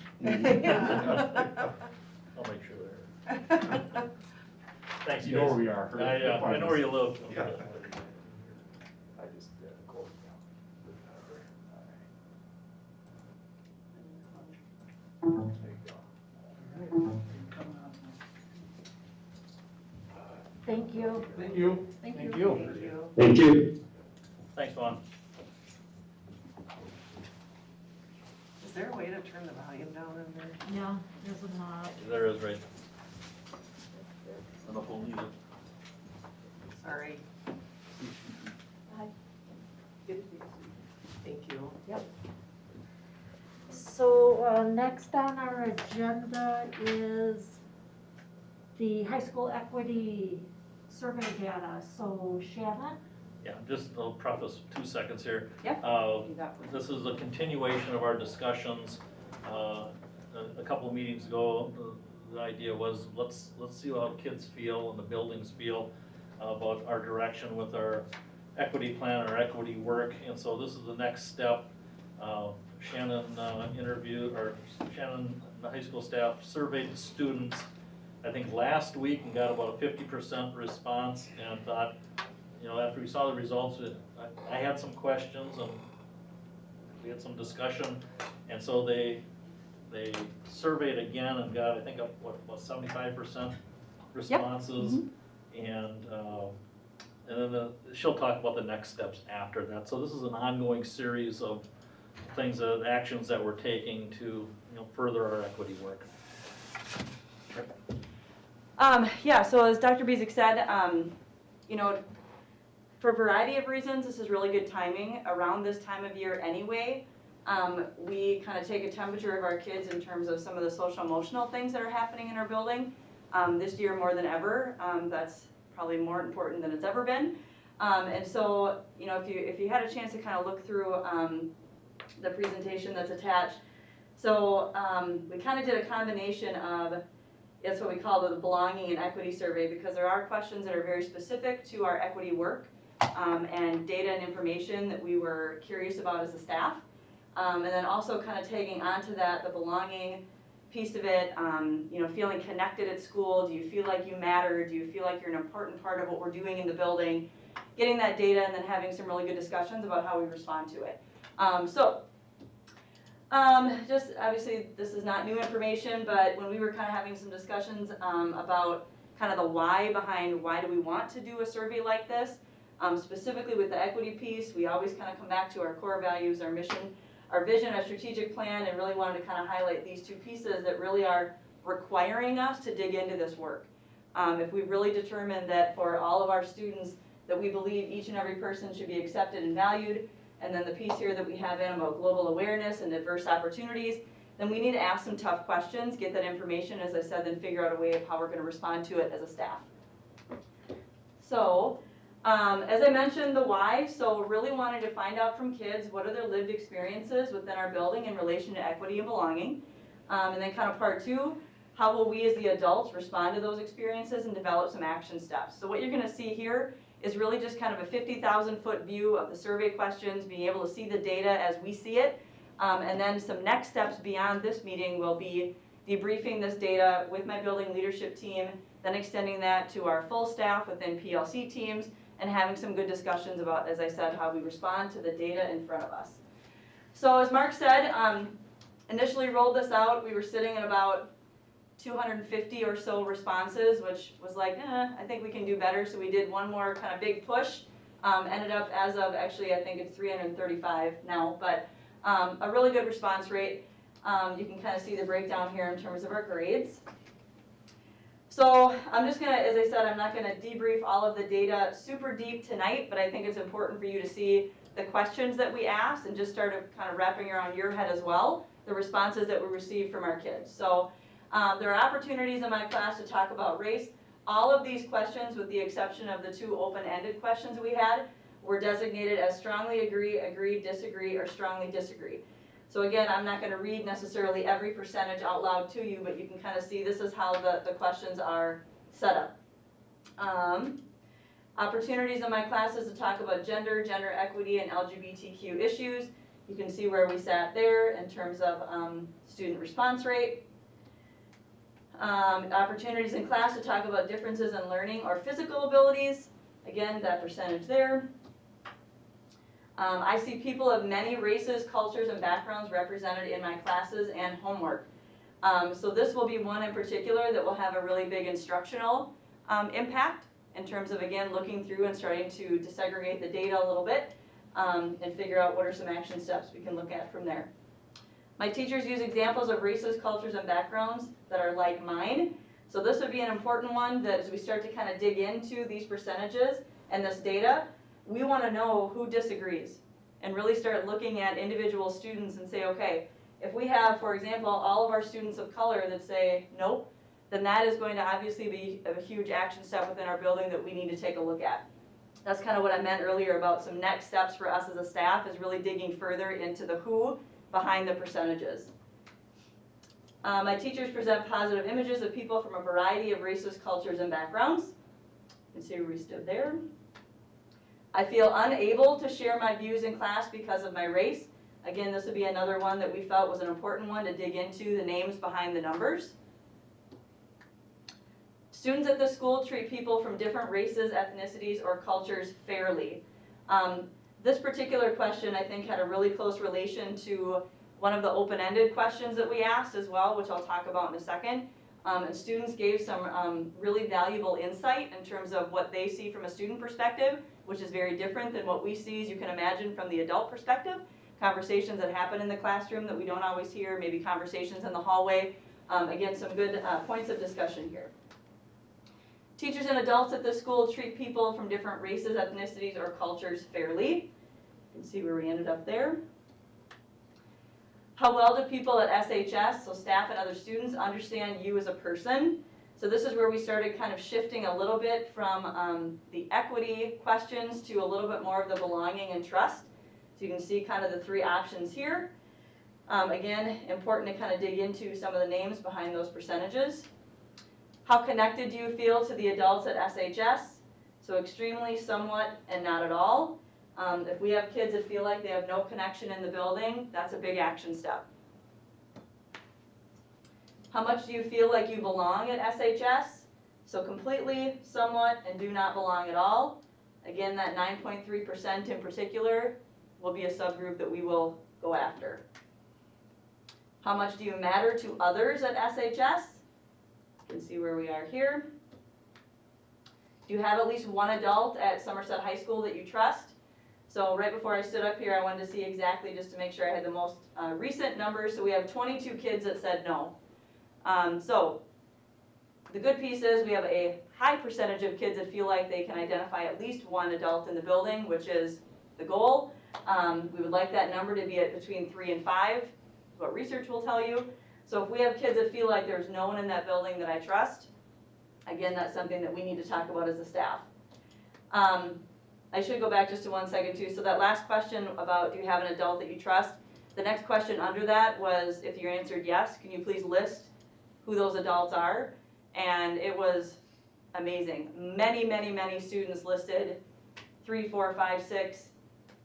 Yeah. I'll make sure they're. Thanks, You know where guys. we are. I know where you live. Yeah. I just closed it down. There you go. Thank you. Thank you. Thank Thank you. you. Thank you. Thank you. Thanks, Vaughn. Is there a way to turn the volume down in there? Yeah, there's a knob. There is, right. I don't know if we'll need it. Sorry. Thank you. So, next on our agenda is the high school equity survey data. So Shannon? Yeah, just I'll preface 2 seconds here. Yep. Do that. This is a continuation of our discussions. A couple of meetings ago, the idea was let's see how the kids feel and the buildings feel about our direction with our equity plan, our equity work, and so this is the next step. Shannon Shannon, the high school staff surveyed the students, I think last week, and got about a 50% response, and thought, you know, after we saw the results, I had some questions and we had some discussion, and so they surveyed again and got, I think, about 75% responses. And then she'll talk about the next steps after that. So this is an ongoing series of things, actions that we're taking to, you know, further our equity work. Yeah, so as Dr. Bezick said, you know, for a variety of reasons, this is really good timing around this time of year anyway. We kind of take a temperature of our kids in terms of some of the social emotional things that are happening in our building. This year more than ever, that's probably more important than it's ever been. And so, you know, if you had a chance to kind of look through the presentation that's attached, so we kind of did a combination of, that's what we call the belonging and equity survey, because there are questions that are very specific to our equity work and data and information that we were curious about as a staff. And then also kind of tagging onto that, the belonging piece of it, you know, feeling connected at school. Do you feel like you matter? Do you feel like you're an important part of what we're doing in the building? Getting that data and then having some really good discussions about how we respond to it. Just obviously this is not new information, but when we were kind of having some discussions about kind of the why behind why do we want to do a survey like this, specifically with the equity piece, we always kind of come back to our core values, our mission, our vision, our strategic plan, and really wanted to kind of highlight these two pieces that really are requiring us to dig into this work. If we really determined that for all of our students that we believe each and every person should be accepted and valued, and then the piece here that we have in about global awareness and diverse opportunities, then we need to ask some tough questions, get that information, as I said, then figure out a way of how we're going to respond to it as a staff. So, as I mentioned, the why, so really wanted to find out from kids what are their lived experiences within our building in relation to equity and belonging. And then kind of part two, how will we as the adults respond to those experiences and develop some action steps. So what you're going to see here is really just kind of a 50,000-foot view of the survey questions, being able to see the data as we see it. And then some next steps beyond this meeting will be debriefing this data with my building leadership team, then extending that to our full staff within PLC teams, and having some good discussions about, as I said, how we respond to the data in front of us. So as Mark said, initially rolled this out, we were sitting at about 250 or so responses, which was like, I think we can do better. So we did one more kind of big push. Ended up as of, actually, I think it's 335 now, but a really good response rate. You can kind of see the breakdown here in terms of our grades. So I'm just gonna, as I said, I'm not gonna debrief all of the data super deep tonight, but I think it's important for you to see the questions that we asked and just start kind of wrapping around your head as well, the responses that we received from our kids. So there are opportunities in my class to talk about race. All of these questions, with the exception of the two open-ended questions we had, were designated as strongly agree, agree, disagree, or strongly disagree. So again, I'm not gonna read necessarily every percentage out loud to you, but you can kind of see this is how the questions are set up. Opportunities in my classes to talk about gender, gender equity, and LGBTQ issues. You can see where we sat there in terms of student response rate. Opportunities in class to talk about differences in learning or physical abilities. Again, that percentage there. I see people of many races, cultures, and backgrounds represented in my classes and homework. So this will be one in particular that will have a really big instructional impact in terms of, again, looking through and starting to desegregate the data a little bit and figure out what are some action steps we can look at from there. My teachers use examples of races, cultures, and backgrounds that are like mine. So this would be an important one that as we start to kind of dig into these percentages and this data, we want to know who disagrees and really start looking at individual students and say, okay, if we have, for example, all of our students of color that say nope, then that is going to obviously be a huge action step within our building that we need to take a look at. That's kind of what I meant earlier about some next steps for us as a staff is really digging further into the who behind the percentages. My teachers present positive images of people from a variety of races, cultures, and backgrounds. You can see where we stood there. I feel unable to share my views in class because of my race. Again, this would be another one that we felt was an important one to dig into, the names behind the numbers. Students at the school treat people from different races, ethnicities, or cultures fairly. This particular question, I think, had a really close relation to one of the open-ended questions that we asked as well, which I'll talk about in a second. And students gave some really valuable insight in terms of what they see from a student perspective, which is very different than what we see, as you can imagine, from the adult perspective. Conversations that happen in the classroom that we don't always hear, maybe conversations in the hallway. Again, some good points of discussion here. Teachers and adults at the school treat people from different races, ethnicities, or cultures fairly. You can see where we ended up there. How well do people at SHS, so staff and other students, understand you as a person? So this is where we started kind of shifting a little bit from the equity questions to a little bit more of the belonging and trust. So you can see kind of the three options here. Again, important to kind of dig into some of the names behind those percentages. How connected do you feel to the adults at SHS? So extremely, somewhat, and not at all. If we have kids that feel like they have no connection in the building, that's a big action step. How much do you feel like you belong at SHS? So completely, somewhat, and do not belong at all. Again, that 9.3% in particular will be a subgroup that we will go after. How much do you matter to others at SHS? You can see where we are here. Do you have at least one adult at Somerset High School that you trust? So right before I stood up here, I wanted to see exactly, just to make sure I had the most recent numbers. So we have 22 kids that said no. So the good piece is we have a high percentage of kids that feel like they can identify at least one adult in the building, which is the goal. We would like that number to be at between 3 and 5, is what research will tell you. So if we have kids that feel like there's no one in that building that I trust, again, that's something that we need to talk about as a staff. I should go back just to 1 second too. So that last question about do you have an adult that you trust? The next question under that was if you answered yes, can you please list who those adults are? And it was amazing. Many, many, many students listed 3, 4, 5, 6,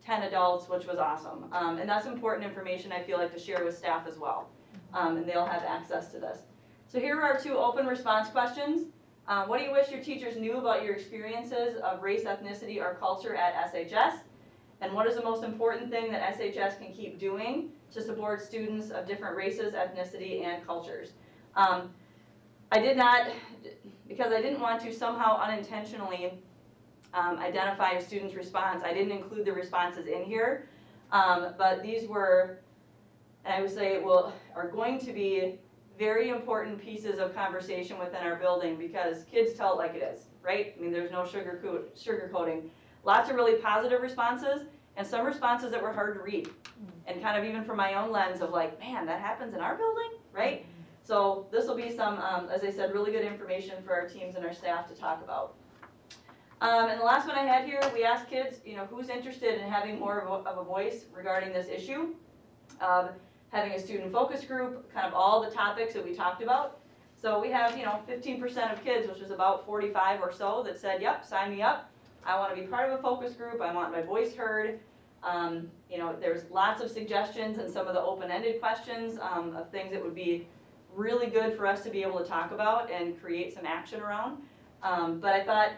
10 adults, which was awesome. And that's important information I feel like to share with staff as well. And they'll have access to this. So here are our 2 open response questions. What do you wish your teachers knew about your experiences of race, ethnicity, or culture at SHS? And what is the most important thing that SHS can keep doing to support students of different races, ethnicity, and cultures? I did not, because I didn't want to somehow unintentionally identify a student's response, I didn't include the responses in here. But these were, and I would say, are going to be very important pieces of conversation within our building because kids tell it like it is, right? I mean, there's no sugarcoating. Lots of really positive responses and some responses that were hard to read. And kind of even from my own lens of like, man, that happens in our building, right? So this will be some, as I said, really good information for our teams and our staff to talk about. And the last one I had here, we asked kids, who's interested in having more of a voice regarding this issue. Having a student focus group, kind of all the topics that we talked about. So we have, 15% of kids, which is about 45 or so, that said, yep, sign me up. I want to be part of a focus group. I want my voice heard. There's lots of suggestions and some of the open-ended questions of things that would be really good for us to be able to talk about and create some action around. But I thought,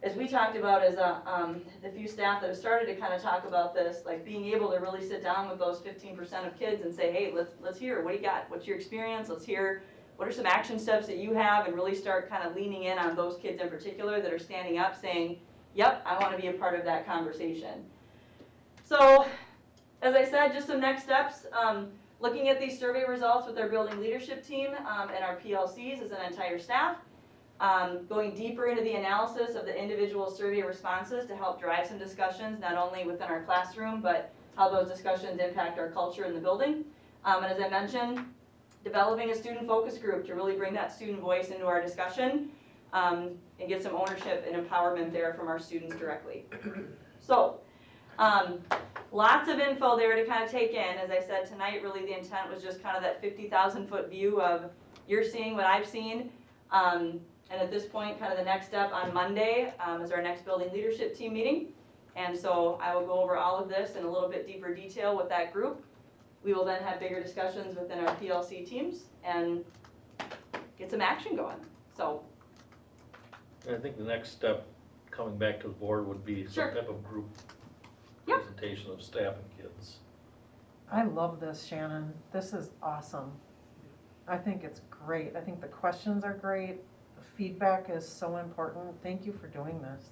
as we talked about as the few staff that have started to kind of talk about this, like being able to really sit down with those 15% of kids and say, hey, let's hear, what do you got? What's your experience? Let's hear, what are some action steps that you have, and really start kind of leaning in on those kids in particular that are standing up saying, yep, I want to be a part of that conversation. So, as I said, just some next steps. Looking at these survey results with our building leadership team and our PLCs as an entire staff. Going deeper into the analysis of the individual survey responses to help drive some discussions, not only within our classroom, but how those discussions impact our culture in the building. And as I mentioned, developing a student focus group to really bring that student voice into our discussion and get some ownership and empowerment there from our students directly. So, lots of info there to kind of take in. As I said tonight, really the intent was just kind of that 50,000 foot view of you're seeing what I've seen. And at this point, kind of the next step on Monday is our next building leadership team meeting. And so I will go over all of this in a little bit deeper detail with that group. We will then have bigger discussions within our PLC teams and get some action going. So. I think the next step, coming back to the board, would be some Sure. type of group Yep. presentation of staff and kids. I love this, Shannon. This is awesome. I think it's great. I think the questions are great. The feedback is so important. Thank you for doing this.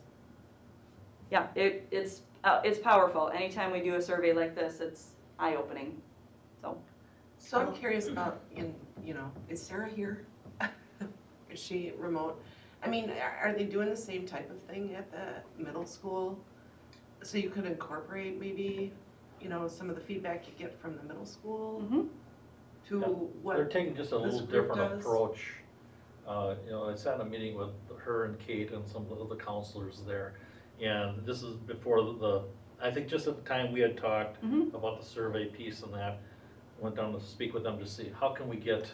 Yeah, it's powerful. Anytime we do a survey like this, it's eye-opening. So I'm curious about, is Sarah here? Is she remote? I mean, are they doing the same type of thing at the middle school? So you could incorporate maybe, some of the feedback you get from the middle school to Yeah, what they're taking just a this little group different does? approach. I sat in a meeting with her and Kate and some of the counselors there. And this is before I think just at the time we had talked about the survey piece and that. Went down to speak with them to see how can we get,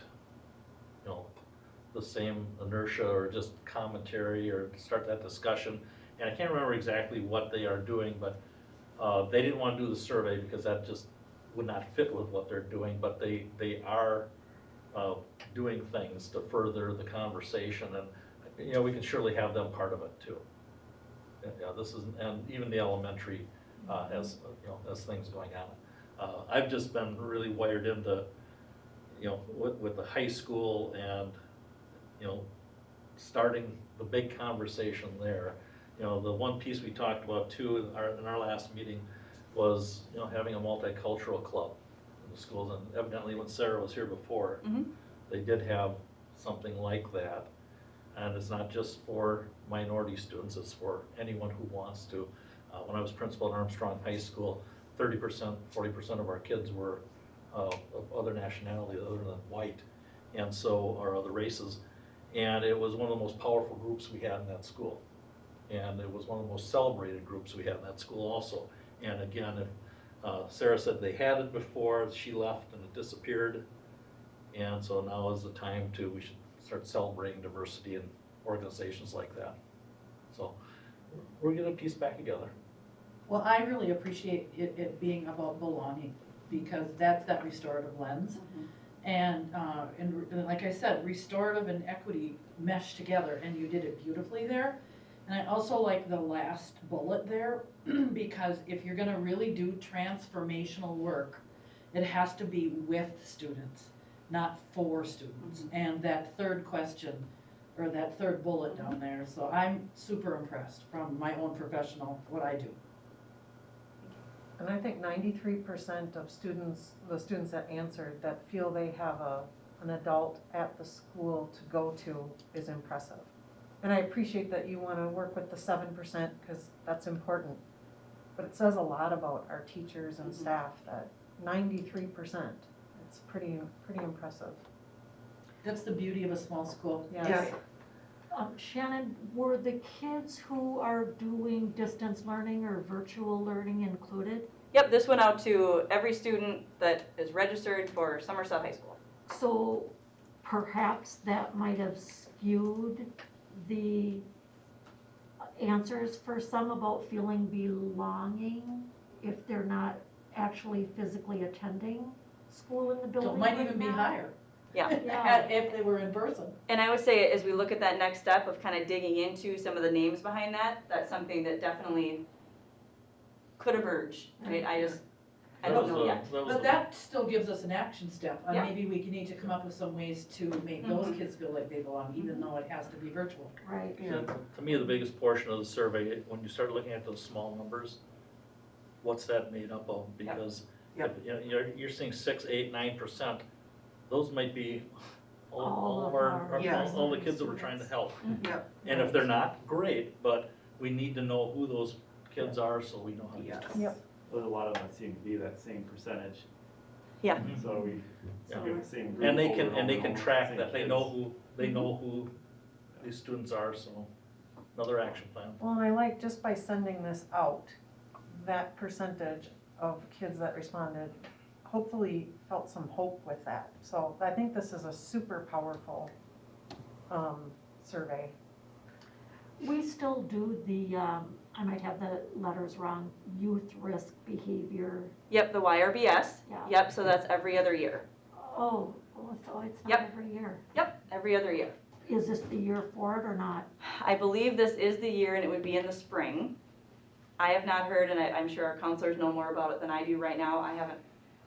the same inertia or just commentary or start that discussion. And I can't remember exactly what they are doing, but they didn't want to do the survey because that just would not fit with what they're doing, but they are doing things to further the conversation, and we can surely have them part of it too. This is, and even the elementary has things going on. I've just been really wired into with the high school and starting the big conversation there. The one piece we talked about too in our last meeting was having a multicultural club in the schools, and evidently when Sarah was here before, they did have something like that. And it's not just for minority students, it's for anyone who wants to. When I was principal at Armstrong High School, 30%, 40% of our kids were of other nationality other than white, and so, or other races. And it was one of the most powerful groups we had in that school. And it was one of the most celebrated groups we had in that school also. And again, if Sarah said they had it before, she left and it disappeared. And so now is the time we should start celebrating diversity in organizations like that. So we're gonna piece back together. Well, I really appreciate it being about belonging, because that's that restorative lens. And like I said, restorative and equity mesh together, and you did it beautifully there. And I also like the last bullet there, because if you're gonna really do transformational work, it has to be with students, not for students. And that third question, or that third bullet down there, so I'm super impressed from my own professional, what I do. And I think 93% of students, the students that answered, that feel they have an adult at the school to go to is impressive. And I appreciate that you want to work with the 7%, because that's important. But it says a lot about our teachers and staff that 93%, it's pretty impressive. That's the beauty of a small school. Yes. Shannon, were the kids who are doing distance learning or virtual learning included? Yep, this went out to every student that is registered for Somerset High School. So perhaps that might have skewed the answers for some about feeling belonging if they're not actually physically attending school in the So building it might right even be now. higher. Yeah. If they were in person. And I would say, as we look at that next step of kind of digging into some of the names behind that, that's something that definitely could emerge, right? I don't know yet. But that still gives us an action step, Yeah. maybe we need to come up with some ways to make those kids feel like they belong, even though it has to be virtual. Right. Yeah, to me, the biggest portion of the survey, when you start looking at those small numbers, what's that made up of? Because Yep. if, you're seeing 6, 8, 9%, those might be all of Yes. all the kids that we're trying to help. Yep. And if they're not, great, but we need to know who those kids are so we know how to get to them. Yep. But a lot of them seem to be that same percentage. Yeah. So we Yeah. get the same group. And they over can over, track same that, they kids. know who these students are, so another action plan. Well, and I like just by sending this out, that percentage of kids that responded hopefully felt some hope with that. So I think this is a super powerful survey. We still do the, I might have the letters wrong, youth risk behavior. Yep, the YRBS. Yeah. Yep, so that's every other year. Oh, so it's not Yep. every year. Yep, every other year. Is this the year for it or not? I believe this is the year and it would be in the spring. I have not heard, and I'm sure our counselors know more about it than I do right now. I haven't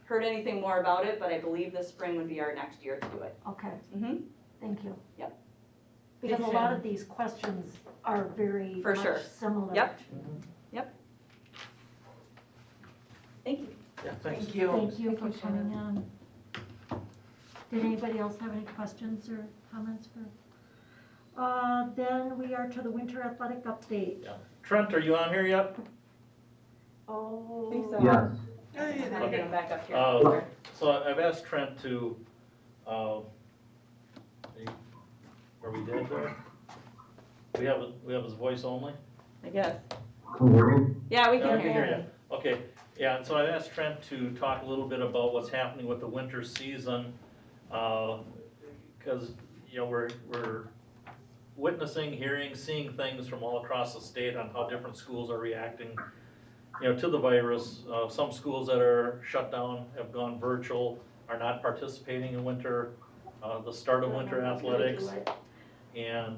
heard anything more about it, but I believe this spring would be our next year to do it. Okay, Mm-hmm. thank you. Yep. Because a lot of these questions are very For sure. much similar. Yep. Thank you. Yeah, thanks. Thank you. Thank you Thank for you, Shannon. coming on. Did anybody else have any questions or comments for? Then we are to the winter athletic update. Yeah. Trent, are you on here yet? Oh. Think so. Yes. I'm gonna get him back up here. So I've asked Trent to, are we dead there? We have his voice only? I guess. Can you hear me? Yeah, we Yeah, can I can hear hear you. you. Okay, yeah, and so I've asked Trent to talk a little bit about what's happening with the winter season. Because, we're witnessing, hearing, seeing things from all across the state on how different schools are reacting, to the virus. Some schools that are shut down have gone virtual, are not participating in winter, the start of winter athletics. And,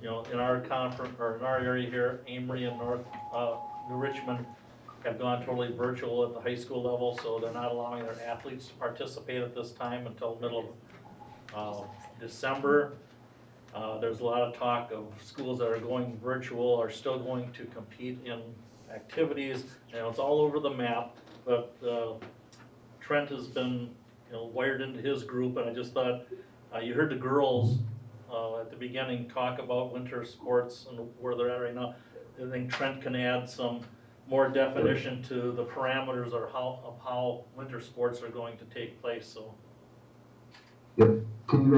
in our conference, or in our area here, Amory and New Richmond have gone totally virtual at the high school level, so they're not allowing their athletes to participate at this time until middle of December. There's a lot of talk of schools that are going virtual are still going to compete in activities. It's all over the map, but Trent has been, wired into his group, and I just thought, you heard the girls at the beginning talk about winter sports and where they're at right now. I think Trent can add some more definition to the parameters of how winter sports are going to take place, so. Yep. Can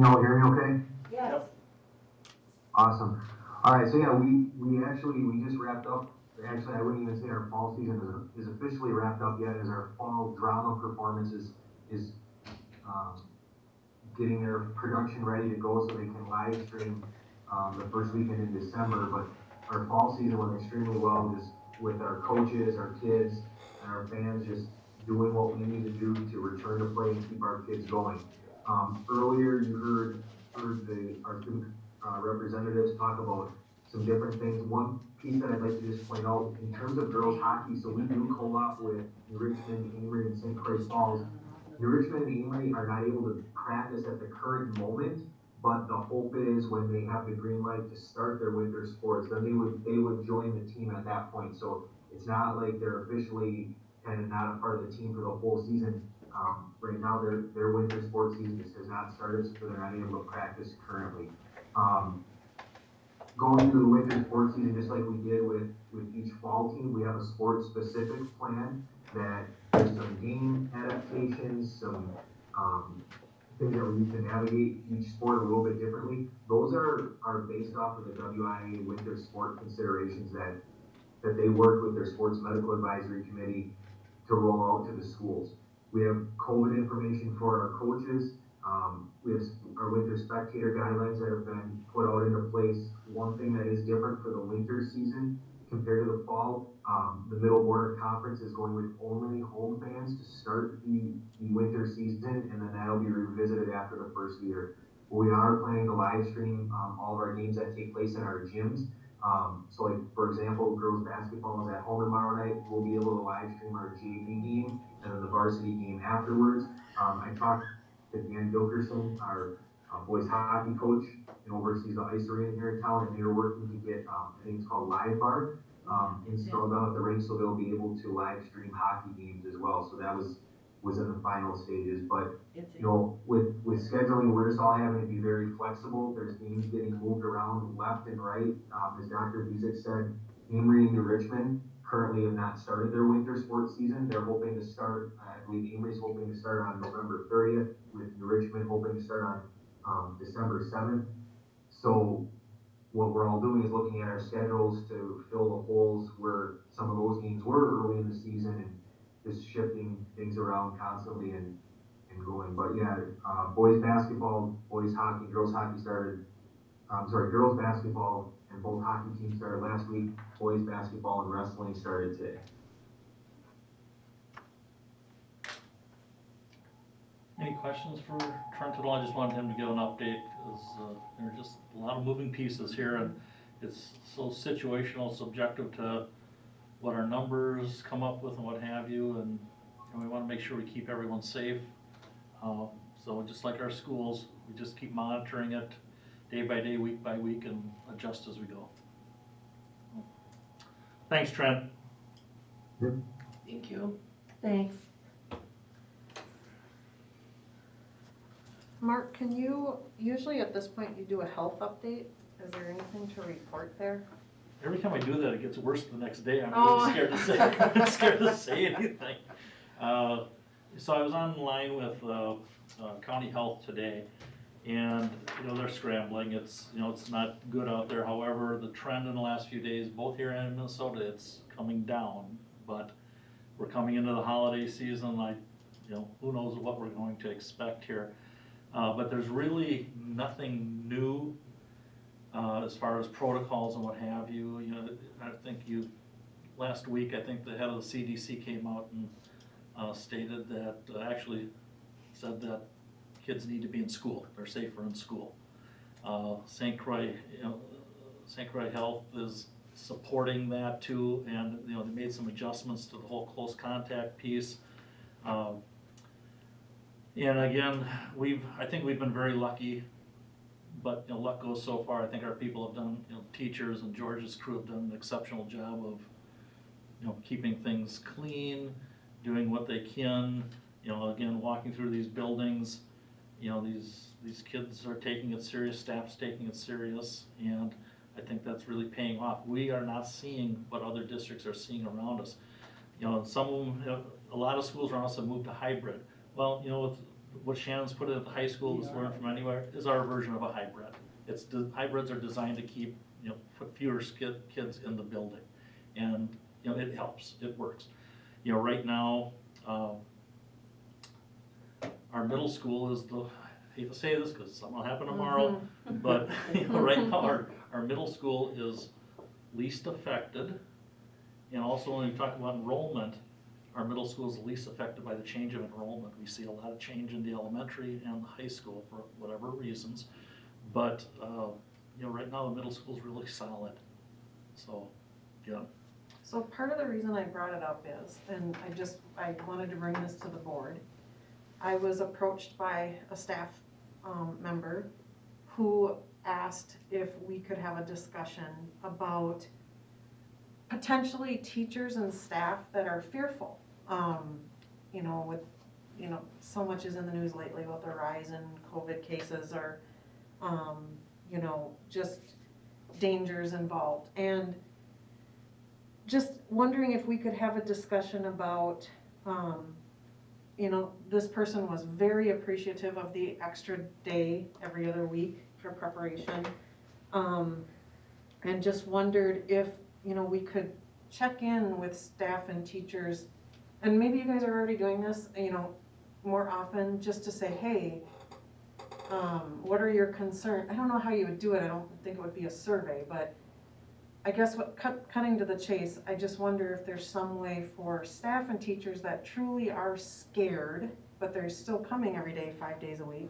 y'all hear me okay? Yes. Awesome. All right, so yeah, we just wrapped up. Actually, I wouldn't even say our fall season is officially wrapped up yet, as our fall drama performance is getting their production ready to go so they can live stream the first weekend in December. But our fall season went extremely well, just with our coaches, our kids, and our fans just doing what we need to do to return to play and keep our kids going. Earlier, you heard our student representatives talk about some different things. One piece that I'd like to just point out, in terms of girls hockey, so we do co-op with New Richmond, Amory, and St. Croix Falls. New Richmond and Amory are not able to practice at the current moment, but the hope is when they have the green light to start their winter sports, then they would join the team at that point. So it's not like they're officially kind of not a part of the team for the whole season. Right now, their winter sports season just has not started, so they're not able to practice currently. Going into the winter sports season, just like we did with each fall team, we have a sports-specific plan that there's some game adaptations, some things that we use to navigate each sport a little bit differently. Those are based off of the WIA winter sport considerations that they worked with their sports medical advisory committee to roll out to the schools. We have COVID information for our coaches. We have our winter spectator guidelines that have been put out into place. One thing that is different for the winter season compared to the fall, the Middle Border Conference is going with only home fans to start the winter season, and then that'll be revisited after the first year. We are planning to live stream all of our games that take place in our gyms. So like, for example, girls basketball is at home tomorrow night. We'll be able to live stream our JV game and then the varsity game afterwards. I talked to Dan Dilkerson, our boys hockey coach, and oversees the ice arena here in town, and they're working to get, I think it's called Live Bar, installed down at the rink, so they'll be able to live stream hockey games as well. So that was in the final stages, but you know, with scheduling, we're just all having to be very flexible. There's games getting moved around left and right. As Dr. Busick said, Amory and New Richmond currently have not started their winter sports season. They're hoping to start, I believe Amory's hoping to start on November 30th, with New Richmond hoping to start on December 7th. So what we're all doing is looking at our schedules to fill the holes where some of those games were early in the season, and just shifting things around constantly and going. But yeah, boys basketball, boys hockey, girls hockey started, girls basketball and both hockey teams started last week. Boys basketball and wrestling started today. Any questions for Trent at all? I just wanted him to give an update, because there are just a lot of moving pieces here, and it's so situational, subjective to what our numbers come up with and what have you, and we want to make sure we keep everyone safe. So just like our schools, we just keep monitoring it day by day, week by week, and adjust as we go. Thanks, Trent. Thank you. Thanks. Mark, can you, usually at this point you do a health update? Is there anything to report there? Every time I do that, it gets worse the next day. I'm Oh. really scared to say anything. So I was online with County Health today, and they're scrambling. It's it's not good out there. However, the trend in the last few days, both here and in Minnesota, it's coming down. But we're coming into the holiday season. Who knows what we're going to expect here. But there's really nothing new as far as protocols and what have you. I think last week, I think the head of the CDC came out and stated that, actually said that kids need to be in school. They're safer in school. St. Croix Health is supporting that too, and they made some adjustments to the whole close contact piece. And again, I think we've been very lucky, but luck goes so far. I think our people have done, teachers and George's crew have done an exceptional job of, keeping things clean, doing what they can. Again, walking through these buildings, these kids are taking it serious, staff's taking it serious, and I think that's really paying off. We are not seeing what other districts are seeing around us. Some of them, a lot of schools around us have moved to hybrid. Well, what Shannon's put in at the high school is Learn From Anywhere is our version of a hybrid. Hybrids are designed to keep, put fewer kids in the building, and it helps, it works. Right now, our middle school is I hate to say this because something will happen tomorrow, but right now our middle school is least affected, and also when we talk about enrollment, our middle school is the least affected by the change of enrollment. We see a lot of change in the elementary and the high school for whatever reasons, but right now the middle school is really solid. So, yeah. So part of the reason I brought it up is, and I wanted to bring this to the board, I was approached by a staff member who asked if we could have a discussion about potentially teachers and staff that are fearful, with, so much is in the news lately about the rise in COVID cases or, just dangers involved. And just wondering if we could have a discussion about, you know, this person was very appreciative of the extra day every other week for preparation. And just wondered if, you know, we could check in with staff and teachers, and maybe you guys are already doing this, you know, more often, just to say, hey, what are your concerns? I don't know how you would do it, I don't think it would be a survey, but I guess cutting to the chase, I just wonder if there's some way for staff and teachers that truly are scared, but they're still coming every day, 5 days a week.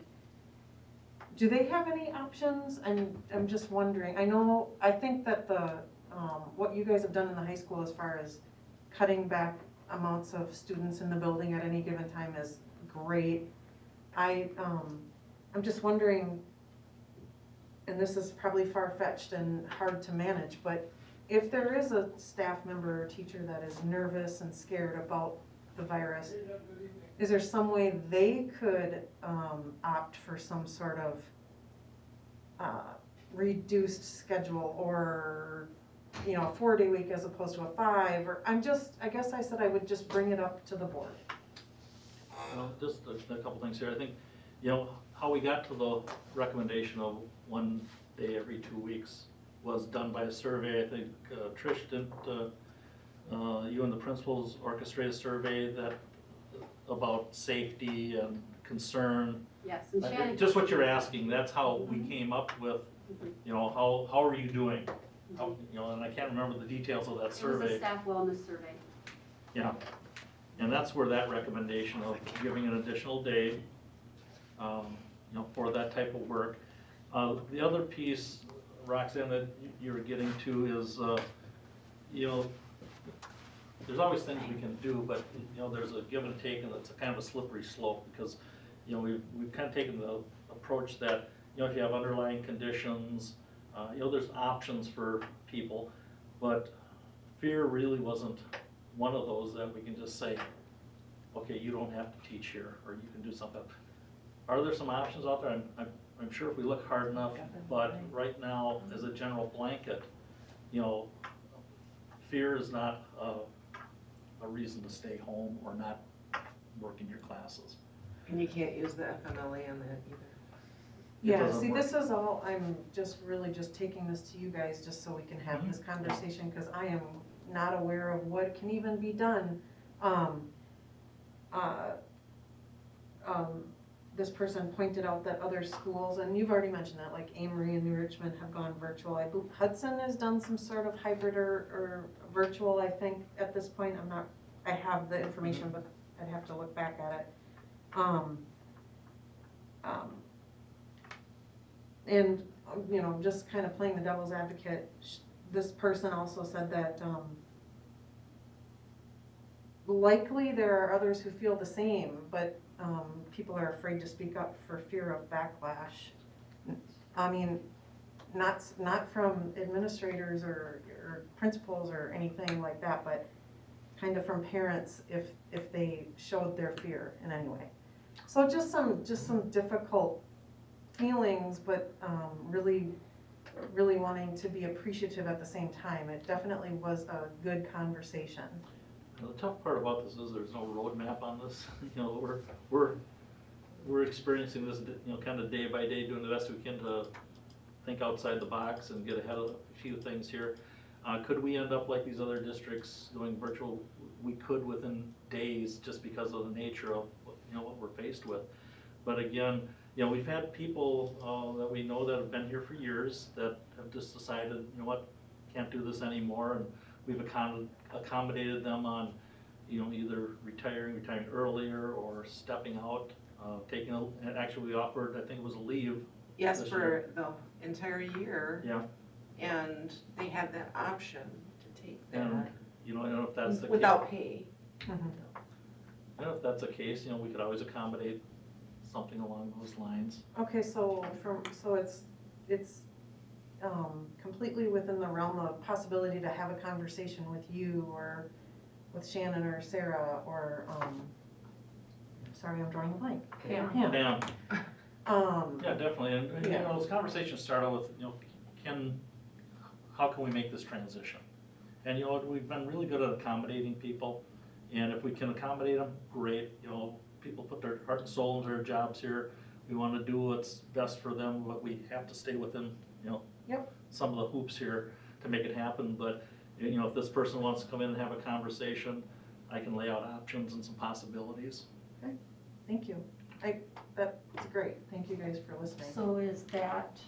Do they have any options? I'm just wondering. I think that what you guys have done in the high school as far as cutting back amounts of students in the building at any given time is great. I'm just wondering, and this is probably far-fetched and hard to manage, but if there is a staff member or teacher that is nervous and scared about the virus, is there some way they could opt for some sort of reduced schedule, or, you know, a 4-day week as opposed to a 5, or I guess I said I would just bring it up to the board. Well, just a couple things here. I think, you know, how we got to the recommendation of 1 day every 2 weeks was done by a survey. I think Trish didn't, you and the principals orchestrated a survey that about safety and concern. Yes, and Shannon. Just what you're asking, that's how we came up with, you know, how are you doing? How, you know, and I can't remember the details of that survey. It was a staff wellness survey. Yeah, and that's where that recommendation of giving an additional day, you know, for that type of work. The other piece, Roxanne, that you were getting to is, you know, there's always things we can do, but, you know, there's a give and take, and it's a kind of a slippery slope, because, you know, we've kind of taken the approach that, you know, if you have underlying conditions, you know, there's options for people, but fear really wasn't one of those that we can just say, okay, you don't have to teach here, or you can do something. Are there some options out there? I'm sure if we look hard enough, but right now, as a general blanket, you know, fear is not a reason to stay home or not work in your classes. And you can't use the FMLA on that either. Yeah, see, this is all, I'm just really just taking this to you guys just so we can have this conversation, because I am not aware of what can even be done. This person pointed out that other schools, and you've already mentioned that, like Amory and New Richmond have gone virtual. I believe Hudson has done some sort of hybrid or virtual, I think, at this point. I have the information, but I'd have to look back at it. And, you know, just kind of playing the devil's advocate, this person also said that likely there are others who feel the same, but people are afraid to speak up for fear of backlash. I mean, not from administrators or principals or anything like that, but kind of from parents if they showed their fear in any way. So just some difficult feelings, but really wanting to be appreciative at the same time. It definitely was a good conversation. The tough part about this is there's no roadmap on this. You know, we're experiencing this, you know, kind of day by day, doing the best we can to think outside the box and get ahead of a few things here. Could we end up like these other districts going virtual? We could within days, just because of the nature of, you know, what we're faced with. But again, you know, we've had people that we know that have been here for years that have just decided, you know what, can't do this anymore, and we've accommodated them on, you know, either retiring earlier, or stepping out, and actually we offered, I think it was a leave. Yes, for the entire year. Yeah. And they had that option to take that. And, you know, if that's the case. Without pay. And if that's the case, you know, we could always accommodate something along those lines. Okay, so it's completely within the realm of possibility to have a conversation with you or with Shannon or Sarah or sorry, I'm drawing a blank. Pam. Yeah, definitely, and you know, those conversations start out with, you know, how can we make this transition? And you know, we've been really good at accommodating people, and if we can accommodate them, great. You know, people put their heart and soul into their jobs here. We wanna do what's best for them, but we have to stay within, Yep. some of the hoops here to make it happen, but, if this person wants to come in and have a conversation, I can lay out options and some possibilities. Thank you. That's great. Thank you guys for listening. So is that,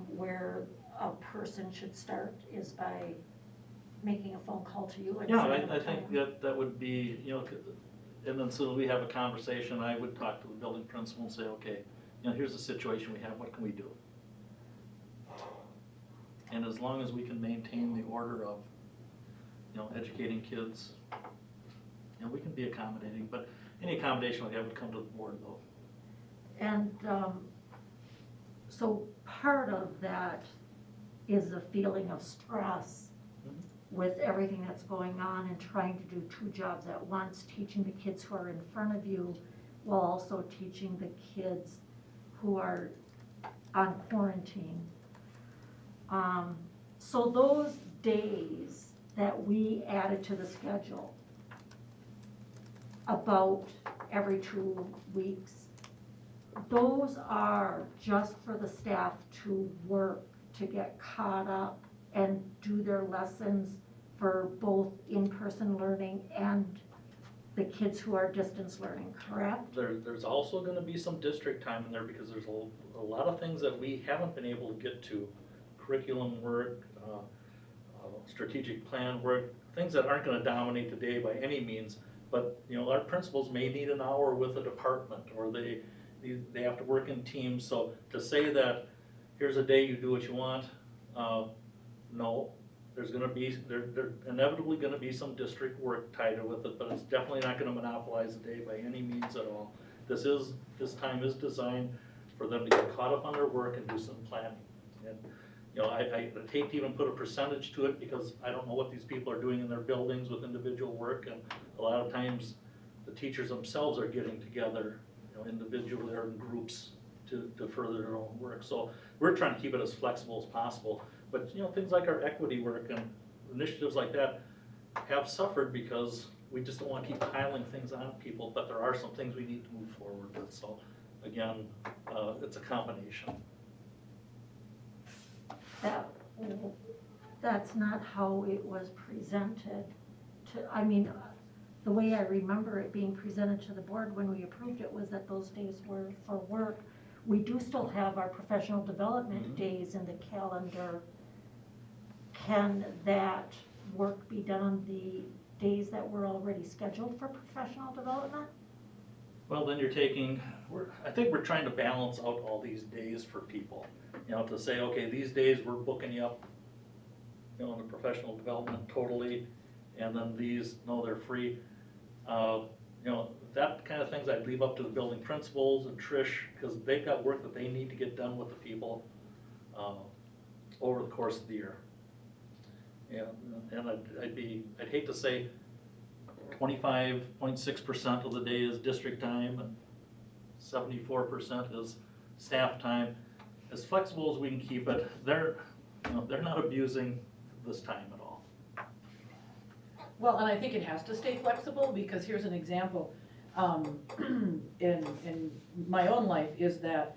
where a person should start, is by making a phone call to you? Like Yeah, setting up I a think time? that would be, and then so we have a conversation, I would talk to the building principal and say, okay, here's the situation we have, what can we do? And as long as we can maintain the order of, educating kids, we can be accommodating, but any accommodation we have would come to the board though. And, so part of that is a feeling of stress with everything that's going on and trying to do two jobs at once, teaching the kids who are in front of you while also teaching the kids who are on quarantine. So those days that we added to the schedule, about every 2 weeks, those are just for the staff to work, to get caught up and do their lessons for both in-person learning and the kids who are distance learning, correct? There's also gonna be some district time in there because there's a lot of things that we haven't been able to get to. Curriculum work, strategic plan work, things that aren't gonna dominate the day by any means. But, our principals may need an hour with a department, or they have to work in teams. So to say that, here's a day you do what you want, no. There's gonna be, there inevitably gonna be some district work tied with it, but it's definitely not gonna monopolize the day by any means at all. This time is designed for them to get caught up on their work and do some planning. And, I hate to even put a percentage to it because I don't know what these people are doing in their buildings with individual work, and a lot of times the teachers themselves are getting together, individually or in groups to further their own work. So we're trying to keep it as flexible as possible. But, things like our equity work and initiatives like that have suffered because we just don't want to keep piling things on people, but there are some things we need to move forward with. So again, it's a combination. That's not how it was presented the way I remember it being presented to the board when we approved it was that those days were for work. We do still have our professional development days in the calendar. Can that work be done on the days that were already scheduled for professional development? Well, then you're I think we're trying to balance out all these days for people. To say, okay, these days we're booking you up, in the professional development totally, and then these, no, they're free. That kind of things I'd leave up to the building principals and Trish, because they've got work that they need to get done with the people over the course of the year. And I'd hate to say 25.6% of the day is district time and 74% is staff time. As flexible as we can keep it, they're not abusing this time at all. Well, and I think it has to stay flexible, because here's an example, in my own life, is that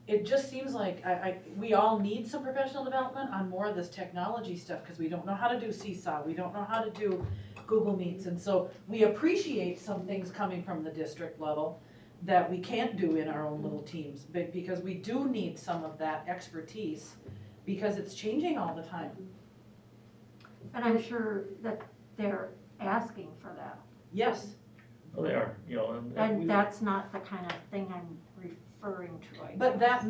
it just seems like we all need some professional development on more of this technology stuff, because we don't know how to do Seesaw, we don't know how to do Google Meets, and so we appreciate some things coming from the district level that we can't do in our own little teams, but because we do need some of that expertise, because it's changing all the time. And I'm sure that they're asking for that. Yes. Well, they are, And that's not the kind of thing I'm referring to, I But guess.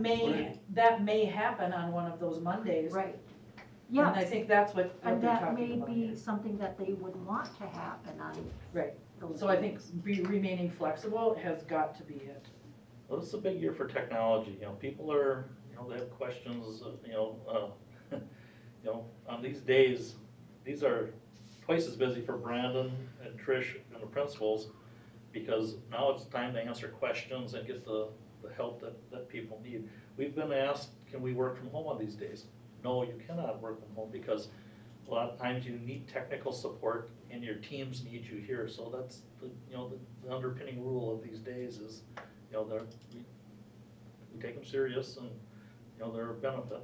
that may happen on one of those Mondays. Right. And I Yes, think that's what and they're that talking may about be here. something that they would want to happen on Right. those So I think days. remaining flexible has got to be it. Well, it's a big year for technology, people are, they have questions, on these days, these are twice as busy for Brandon and Trish and the principals, because now it's time to answer questions and get the help that people need. We've been asked, can we work from home on these days? No, you cannot work from home, because a lot of times you need technical support and your teams need you here, so that's the, the underpinning rule of these days is, we take them serious and, they're a benefit.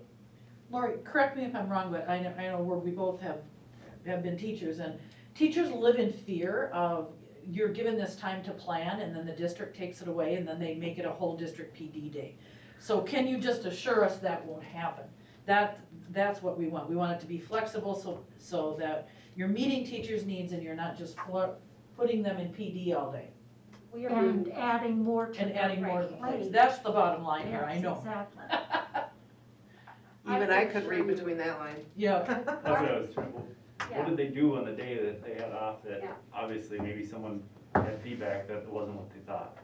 Lori, correct me if I'm wrong, but I know we both have been teachers, and teachers live in fear of, you're given this time to plan, and then the district takes it away, and then they make it a whole district PD day. So can you just assure us that won't happen? That's what we want. We want it to be flexible so that you're meeting teachers' needs and you're not just putting them in PD all day. And adding more to And adding more to the plate. plates. That's the bottom line here, I Yes, know. exactly. Even I could read between that line. Yeah. That's what I was trying, what did they do on the day that they had off that Yeah. obviously maybe someone had feedback that it wasn't what they thought?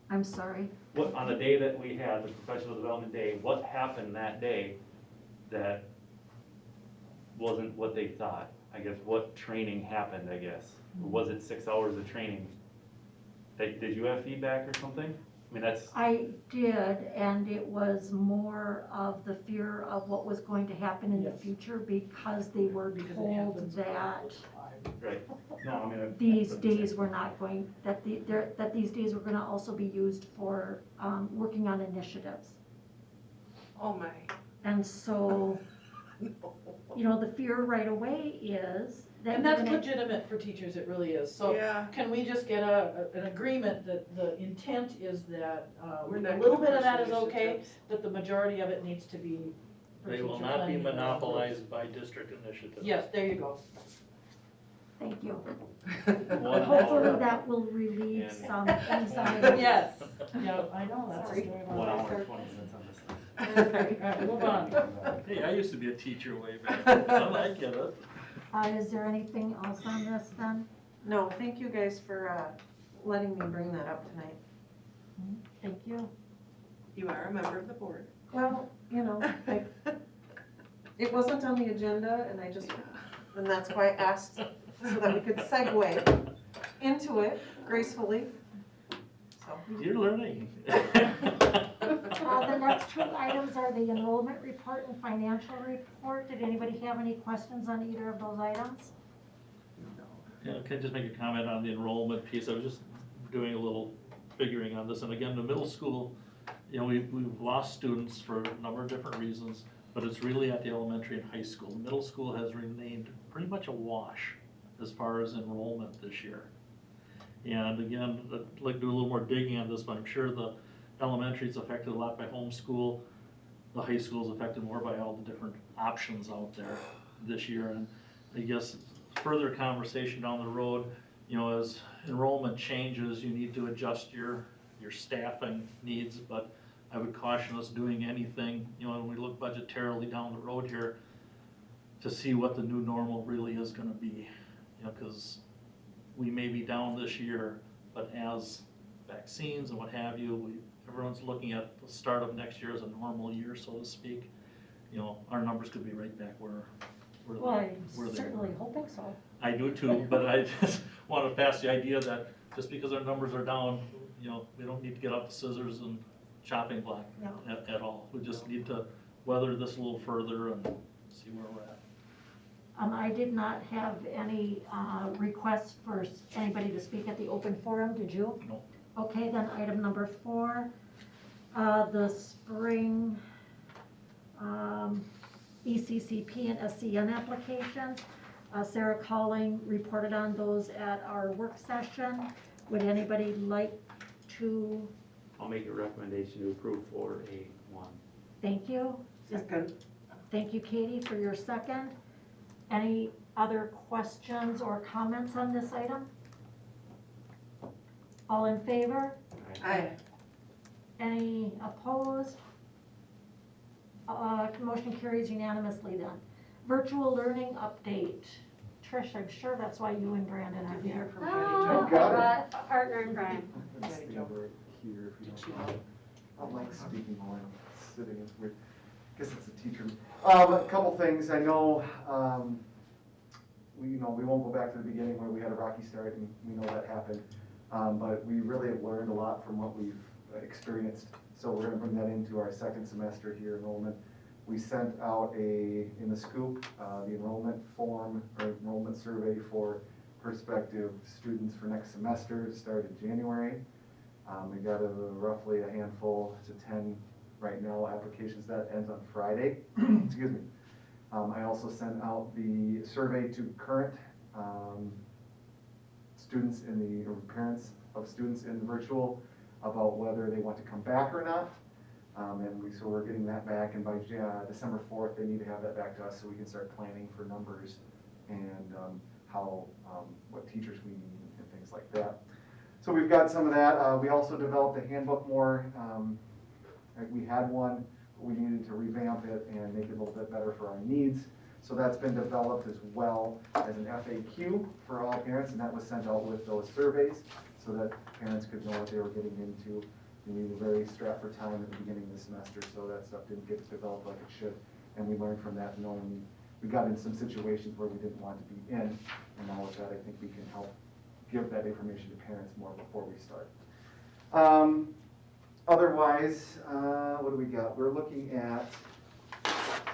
I'm sorry. What, on the day that we had the professional development day, what happened that day that wasn't what they thought? I guess, what training happened, I guess? Or was it 6 hours of training? Did you have feedback or something? I mean, that's, I did, and it was more of the fear of what was going to happen in the Yes. future because they were Because it told happens. that right, no, I mean. these days were not going, that these days were gonna also be used for, working on initiatives. Oh my. And so, the fear right away is that. And we're that's gonna- legitimate for teachers, it really is. So Yeah. can we just get an agreement that the intent is that We're a not little gonna bit of that push is okay, initiatives. but the majority of it needs to be for They will teacher not be planning and monopolized by district initiatives. Yes, there you go. Thank you. One Hopefully hour. that will relieve And- some anxiety. Yes, yeah, I know, that's. Sorry. 1 hour, 20 minutes on this thing. All right, move on. Hey, I used to be a teacher way back. I get it. Is there anything else on this then? No, thank you guys for letting me bring that up tonight. Thank you. You are a member of the board. Well, it wasn't on the agenda, and that's why I asked, so that we could segue into it gracefully. So, You're learning. The next two items are the enrollment report and financial report. Did anybody have any questions on either of those items? Yeah, can I just make a comment on the enrollment piece? I was just doing a little figuring on this, and again, the middle school, we've lost students for a number of different reasons, but it's really at the elementary and high school. Middle school has remained pretty much a wash as far as enrollment this year. And again, I'd like to do a little more digging on this, but I'm sure the elementary is affected a lot by homeschool. The high school is affected more by all the different options out there this year. And I guess further conversation down the road, as enrollment changes, you need to adjust your staffing needs, but I would caution us doing anything, when we look budgetarily down the road here, to see what the new normal really is gonna be, because we may be down this year, but as vaccines and what have you, everyone's looking at the start of next year as a normal year, so to speak. Our numbers could be right back where Well, they I'm were. certainly hoping so. I do too, but I just want to pass the idea that just because our numbers are down, we don't need to get out the scissors and chopping block No. at all. We just need to weather this a little further and see where we're at. I did not have any requests for anybody to speak at the open forum, did you? No. Okay, then item number 4, the spring ECCP and SCN applications. Sarah Calling reported on those at our work session. Would anybody like to? I'll make a recommendation to approve 4A1. Thank you. Second. Thank you, Katie, for your second. Any other questions or comments on this item? All in favor? Aye. Any opposed? Motion carries unanimously then. Virtual learning update. Trish, I'm sure that's why you and Brandon are here. Oh, got a partner in crime. Let's stay over here if you don't mind. I don't like speaking while I'm sitting, it's weird. Guess it's a teacher. A couple things, I know, we won't go back to the beginning where we had a rocky start and we know that happened. But we really have learned a lot from what we've experienced. So we're gonna bring that into our second semester here, enrollment. We sent out in the scoop, the enrollment form or enrollment survey for prospective students for next semester, started January. We got roughly a handful to 10 right now applications. That ends on Friday. Excuse me. I also sent out the survey to current students or parents of students in the virtual about whether they want to come back or not. So we're getting that back, and by December 4th, they need to have that back to us so we can start planning for numbers and what teachers we need and things like that. So we've got some of that. We also developed a handbook more. We had one, but we needed to revamp it and make it a little bit better for our needs. So that's been developed as well as an FAQ for all parents, and that was sent out with those surveys so that parents could know what they were getting into. We were very strapped for time at the beginning of the semester, so that stuff didn't get developed like it should. And we learned from that, knowing we got in some situations where we didn't want to be in. And now with that, I think we can help give that information to parents more before we start. Otherwise, what do we got? We're looking at,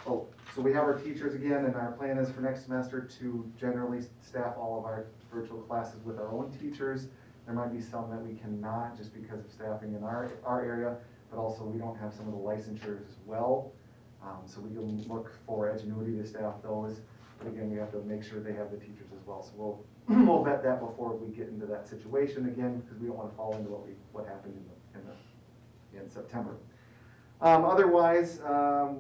so we have our teachers again, and our plan is for next semester to generally staff all of our virtual classes with our own teachers. There might be some that we cannot just because of staffing in our area, but also we don't have some of the licensures as well. So we can look for Edgenuity to staff those. But again, we have to make sure they have the teachers as well. So we'll vet that before we get into that situation again, because we don't want to fall into what happened in September. Otherwise, I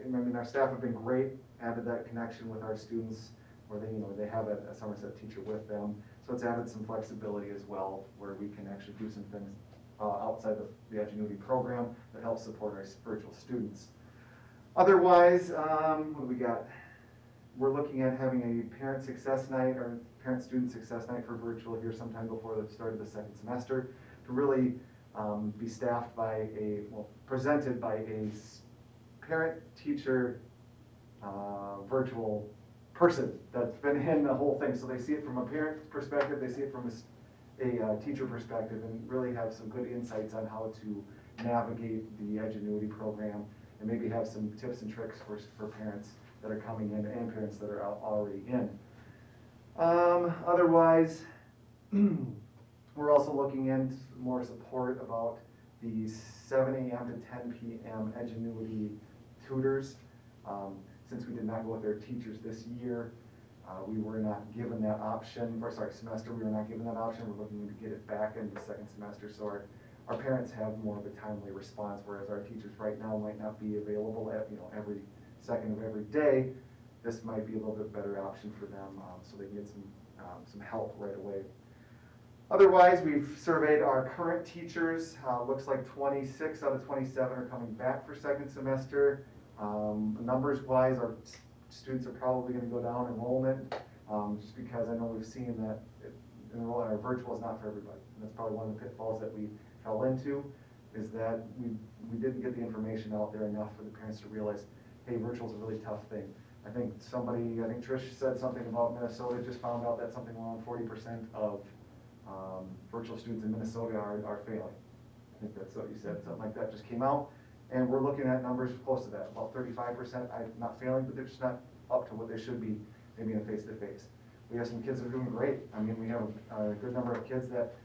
mean, our staff have been great. Added that connection with our students, where they have a Somerset teacher with them. So it's added some flexibility as well, where we can actually do some things outside the Edgenuity program that helps support our virtual students. Otherwise, what do we got? We're looking at having a parent success night or parent-student success night for virtual here sometime before the start of the second semester to really be staffed by presented by a parent-teacher virtual person that's been in the whole thing. So they see it from a parent perspective, they see it from a teacher perspective, and really have some good insights on how to navigate the Edgenuity program, and maybe have some tips and tricks for parents that are coming in and parents that are already in. Otherwise, we're also looking into more support about the 7 a.m. to 10 p.m. Edgenuity tutors. Since we did not go with their teachers this year, we were not given that option, semester, we were not given that option. We're looking to get it back in the second semester, so our parents have more of a timely response, whereas our teachers right now might not be available at every second of every day. This might be a little bit better option for them, so they get some help right away. Otherwise, we've surveyed our current teachers. Looks like 26 out of 27 are coming back for second semester. Numbers-wise, our students are probably going to go down enrollment, just because I know we've seen that our virtual is not for everybody. And that's probably one of the pitfalls that we fell into, is that we didn't get the information out there enough for the parents to realize, hey, virtual is a really tough thing. I think Trish said something about Minnesota, just found out that something around 40% of virtual students in Minnesota are failing. I think that's what you said, something like that just came out. And we're looking at numbers close to that, about 35%, not failing, but they're just not up to what they should be, maybe in face-to-face. We have some kids that are doing great. I mean, we have a good number of kids that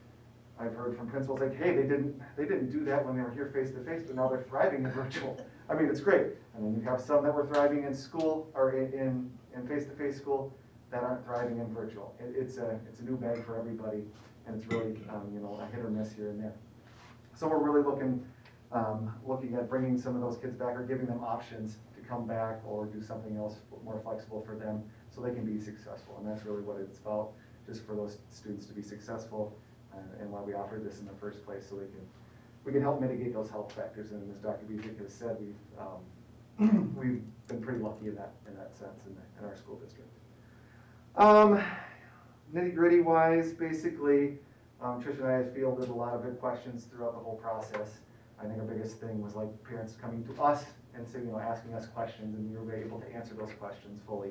I've heard from principals like, hey, they didn't do that when they were here face-to-face, but now they're thriving in virtual. I mean, it's great. And then you have some that were thriving in school or in face-to-face school that aren't thriving in virtual. It's a new bag for everybody, and it's really a hit or miss here and there. So we're really looking at bringing some of those kids back, or giving them options to come back or do something else more flexible for them so they can be successful. And that's really what it's about, just for those students to be successful, and why we offered this in the first place, so we can help mitigate those health factors. And as Dr. Busick has said, we've been pretty lucky in that sense in our school district. Nitty-gritty wise, basically, Trish and I have fielded a lot of good questions throughout the whole process. I think our biggest thing was like parents coming to us and saying, asking us questions, and we were able to answer those questions fully.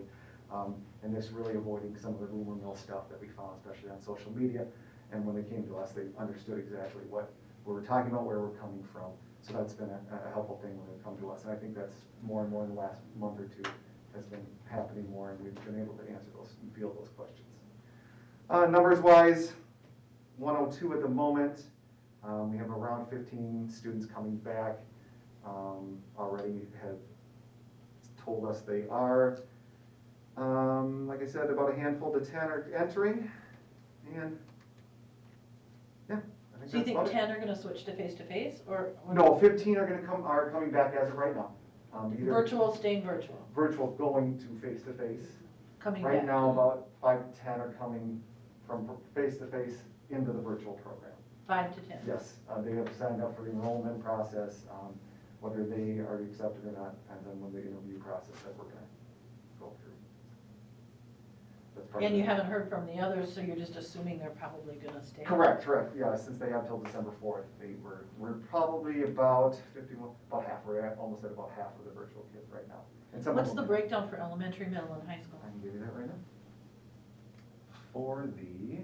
And this really avoiding some of the rumor mill stuff that we found, especially on social media. And when they came to us, they understood exactly what we were talking about, where we're coming from. So that's been a helpful thing when they come to us, and I think that's more and more in the last month or two has been happening more, and we've been able to answer those and field those questions. Numbers wise, 102 at the moment. We have around 15 students coming back, already have told us they are. Like I said, about a handful to 10 are entering, and yeah, I think So you that's about think it. 10 are gonna switch to face-to-face, or? No, 15 are coming back as of right now. Either Virtual, staying virtual, virtual going to face-to-face. coming Right back? now, about 5 to 10 are coming from face-to-face into the virtual program. 5 to 10? Yes, they have signed up for the enrollment process. Whether they are accepted or not depends on when the interview process that we're gonna go through. That's part of And you it. haven't heard from the others, so you're just assuming they're probably gonna stay? Correct, yeah, since they have till December 4th, we're probably about 51, about half, we're almost at about half of the virtual kids right now. And some of What's them- the breakdown for elementary, middle, and high school? I can give you that right now. For the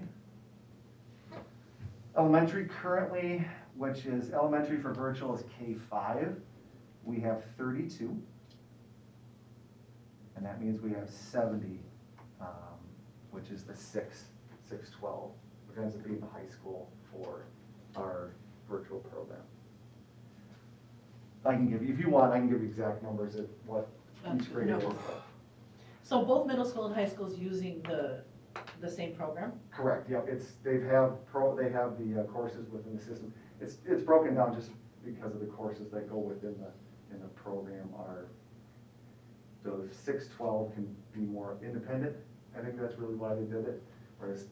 elementary currently, which is elementary for virtual is K5, we have 32. And that means we have 70, which is the 612, which ends up being the high school for our virtual program. I can give you, if you want, I can give you exact numbers of what each grade is. So both middle school and high schools using the same program? Correct, yep, they have the courses within the system. It's broken down just because of the courses that go within the program are, the 612 can be more independent. I think that's really why they did it, whereas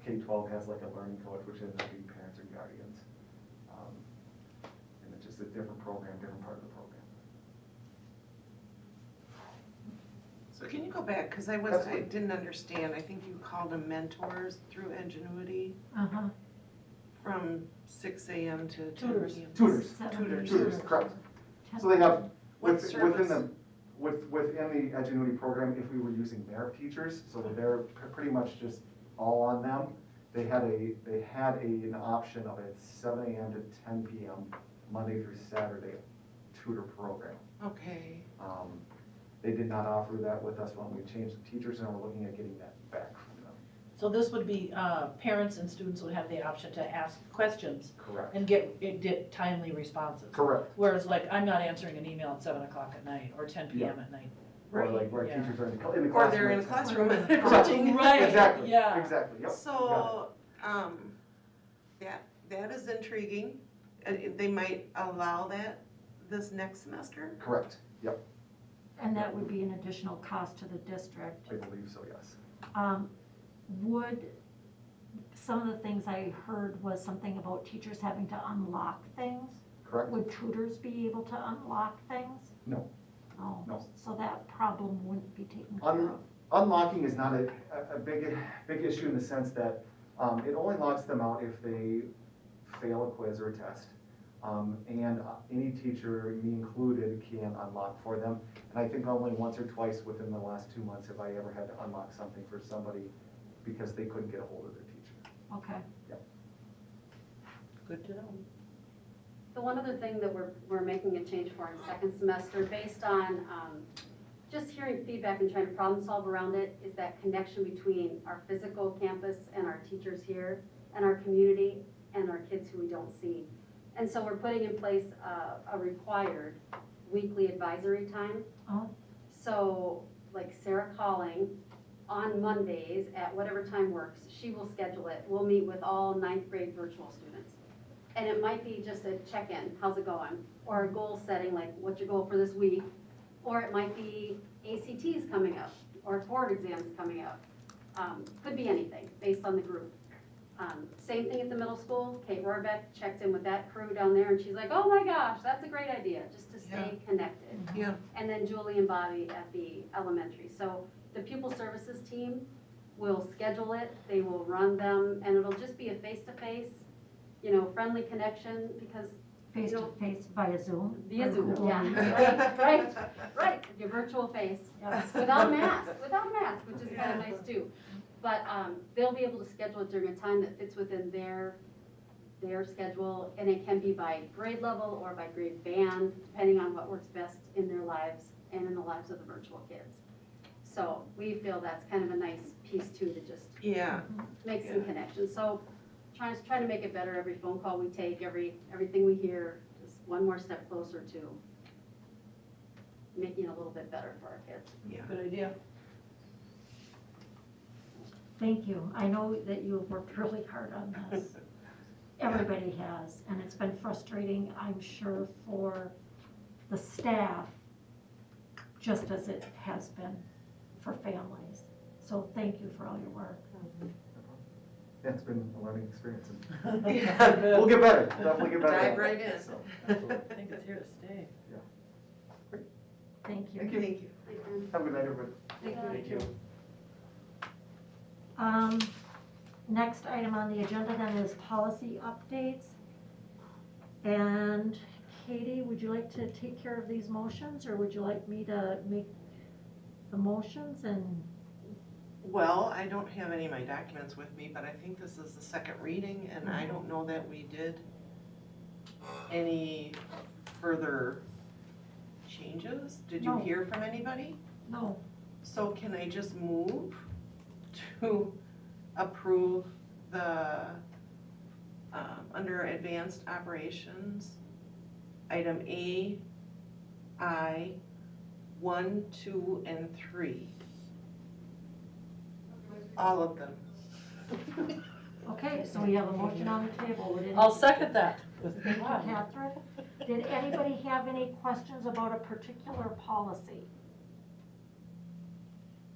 K12 has like a learning coach, which ends up being parents or guardians. And it's just a different program, different part of the program. So can you go back, because I didn't understand, I think you called them mentors through Ingenuity Uh-huh. from 6 AM to 10 Tutors. PM. Tutors. Tutors. Tutors, correct. So they have, What within service? within the Ingenuity program, if we were using their teachers, so they're pretty much just all on them, they had an option of a 7 AM to 10 PM, Monday through Saturday tutor program. Okay. They did not offer that with us when we changed the teachers, and we're looking at getting that back from them. So this would be, parents and students would have the option to ask questions Correct. and get timely responses. Correct. Whereas like, I'm not answering an email at 7 o'clock at night or 10 PM at night. Or like where Yeah. teachers are in the classroom. Or they're in a classroom. Teaching, right, Exactly, yeah. exactly, yep. So, that is intriguing. They might allow that this next semester? Correct, yep, And that would be an additional cost to the district. I believe so, yes. Would, some of the things I heard was something about teachers having to unlock things. Correct? Would tutors be able to unlock things? No. No. So that problem wouldn't be taken care of. Unlocking is not a big issue in the sense that it only locks them out if they fail a quiz or a test. And any teacher, me included, can unlock for them. And I think only once or twice within the last 2 months have I ever had to unlock something for somebody because they couldn't get a hold of their teacher. Okay. Yep. Good to know. The one other thing that we're making a change for in second semester, based on just hearing feedback and trying to problem solve around it, is that connection between our physical campus and our teachers here, and our community, and our kids who we don't see. And so we're putting in place a required weekly advisory time. Oh. So like Sarah Calling, on Mondays at whatever time works, she will schedule it. We'll meet with all 9th grade virtual students. And it might be just a check-in, how's it going? Or a goal setting, like what's your goal for this week? Or it might be ACTs coming up, or board exams coming up. Could be anything, based on the group. Same thing at the middle school. Kate Rohrbeck checked in with that crew down there, and she's like, oh my gosh, that's a great idea, just to stay connected. Yeah. And then Julie and Bobby at the elementary. So the pupil services team will schedule it, they will run them, and it'll just be a face-to-face, friendly connection, because Face-to-face via Zoom? via or Zoom, Google yeah, Meet? right, your virtual face, Yes. without mask, which is kind of nice too. But they'll be able to schedule it during a time that fits within their their schedule, and it can be by grade level or by grade band, depending on what works best in their lives and in the lives of the virtual kids. So we feel that's kind of a nice piece too, to just Yeah, make some connections. So trying to make it better every phone call we take, everything we hear, just one more step closer to making it a little bit better for our kids. yeah. Good idea. Thank you. I know that you've worked really hard on this. Everybody has, and it's been frustrating, I'm sure, for the staff, just as it has been for families. So thank you for all your work. Yeah, it's been a learning experience. Yeah. We'll get better, definitely get better. Dive right in. So, absolutely. I think it's here to stay. Thank you. Thank you. Thank you. Have a good night, everybody. Thank you. Next item on the agenda then is policy updates. And Katie, would you like to take care of these motions, or would you like me to make the motions and? Well, I don't have any of my documents with me, but I think this is the second reading, and I don't know that we did any further changes. Did you No. hear from anybody? No. So can I just move to approve the, under advanced operations, item A, I, 1, 2, and 3? All of them. Okay, so we have a motion on the table. Would any- I'll second that. Thank you, Catherine. Did anybody have any questions about a particular policy?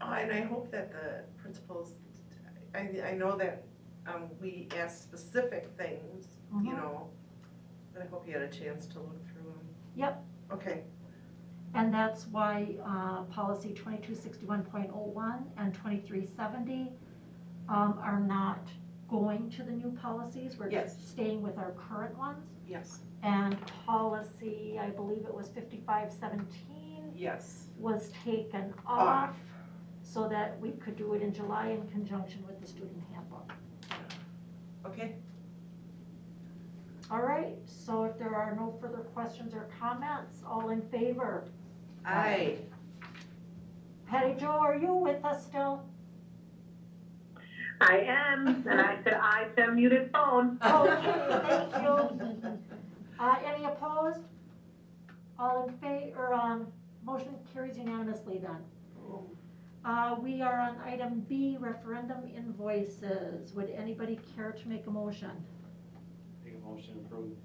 Oh, and I hope that the principals, I know that, we asked specific things, you Mhm. know, but I hope you had a chance to look through them. Yep. Okay, And that's why policy 2261.01 and 2370 are not going to the new policies. We're Yes. just staying with our current ones. yes, And policy, I believe it was 5517, yes. was taken off so that we could do it in July in conjunction with the student handbook. Okay, All right, so if there are no further questions or comments, all in favor? aye. Patty Jo, are you with us still? I am, and I said I to a muted phone. Okay, thank you. Any opposed? All in favor, motion carries unanimously then. We are on item B, referendum invoices. Would anybody care to make a motion? Make a motion to approve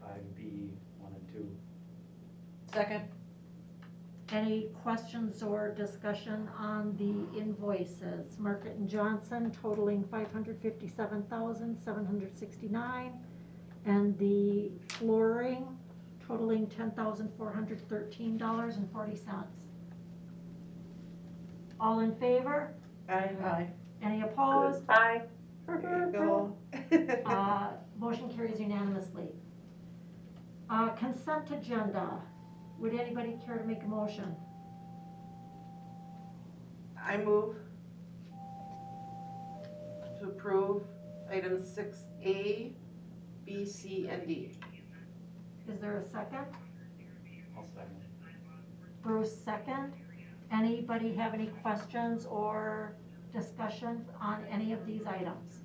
5B, 1 and 2. Second. Any questions or discussion on the invoices? Market and Johnson totaling $557,769, and the flooring totaling $10,413.40. All in favor? Aye. Any opposed? Aye. There you go. Motion carries unanimously. Consent agenda. Would anybody care to make a motion? I move to approve items 6A, B, C, and D. Is there a second? I'll second. Bruce, second. Anybody have any questions or discussion on any of these items?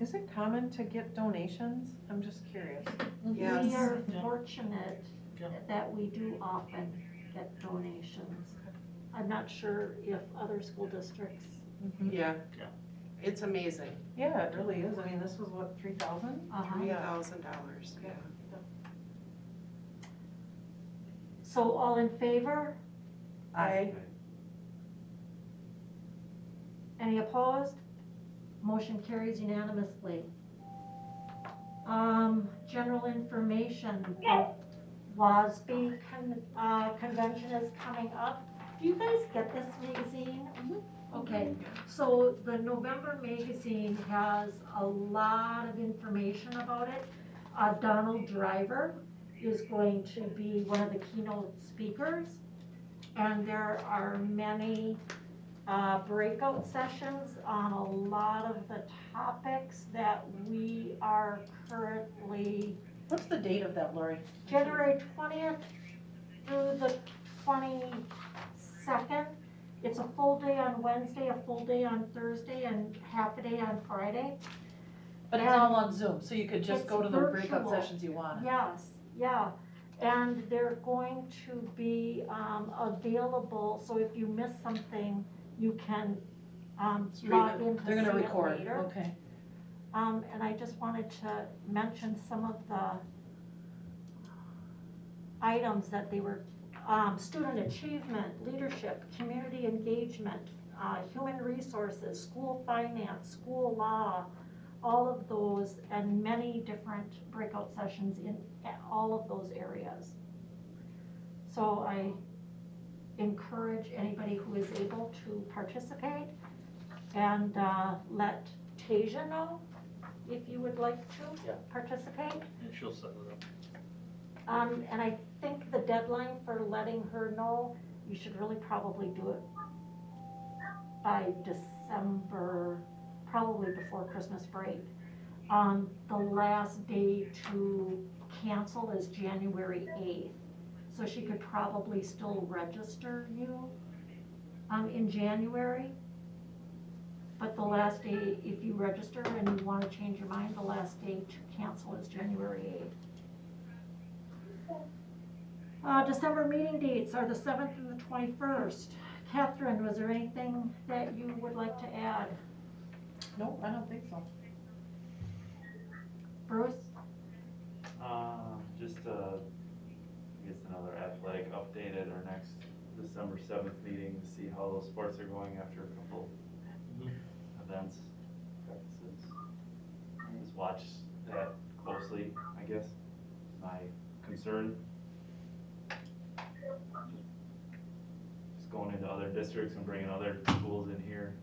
Is it common to get donations? I'm just curious. Yes. We are fortunate that we do often get donations. I'm not sure if other school districts. Yeah, it's amazing. Yeah, it really is. I mean, this was what, 3,000? $3,000, yeah. So all in favor? Aye. Any opposed? Motion carries unanimously. General information, the WASB convention is coming up. Do you guys get this magazine? Okay, so the November magazine has a lot of information about it. Donald Driver is going to be one of the keynote speakers, and there are many breakout sessions on a lot of the topics that we are currently, What's the date of that, Lori? January 20th through the 22nd. It's a full day on Wednesday, a full day on Thursday, and half a day on Friday. But it's all on Zoom, so you could just It's go to the breakout virtual. sessions you want. Yes, yeah. And they're going to be available, so if you miss something, you can log in to see They're gonna it record, later. okay. And I just wanted to mention some of the items that they were, student achievement, leadership, community engagement, human resources, school finance, school law, all of those, and many different breakout sessions in all of those areas. So I encourage anybody who is able to participate, and let Tasia know if you would like to Yeah. participate. And she'll set it up. And I think the deadline for letting her know, you should really probably do it by December, probably before Christmas break. The last day to cancel is January 8th. So she could probably still register you in January. But the last day, if you register and you want to change your mind, the last day to cancel is January 8th. December meeting dates are the 7th and the 21st. Catherine, was there anything that you would like to add? No, I don't think so. Bruce? Just I guess another athletic update at our next December 7th meeting to see how those sports are going after a couple events, practices. Just watch that closely, I guess, my concern. Just going into other districts and bringing other schools in here,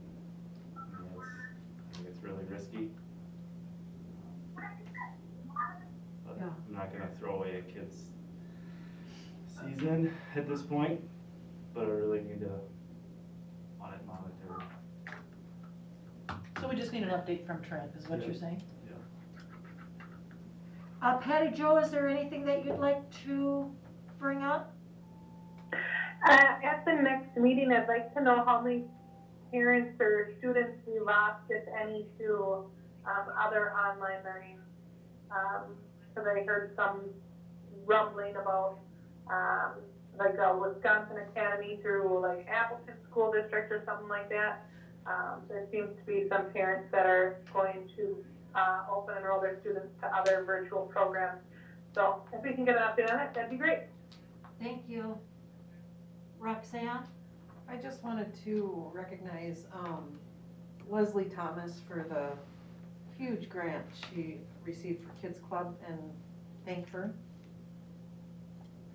I think it's really risky. But Yeah. I'm not gonna throw away a kid's season at this point, but I really need to monitor. So we just need an update from Trent, is what Yeah. you're saying? Patty Jo, is there anything that you'd like to bring up? At the next meeting, I'd like to know how many parents or students we lost, if any, to other online learning. Because I heard some rumbling about like a Wisconsin Academy through like Appleton School District or something like that. There seems to be some parents that are going to open enroll their students to other virtual programs. So if we can get an update on it, that'd be great. Thank you. Roxanne? I just wanted to recognize Leslie Thomas for the huge grant she received for Kids Club and thank her.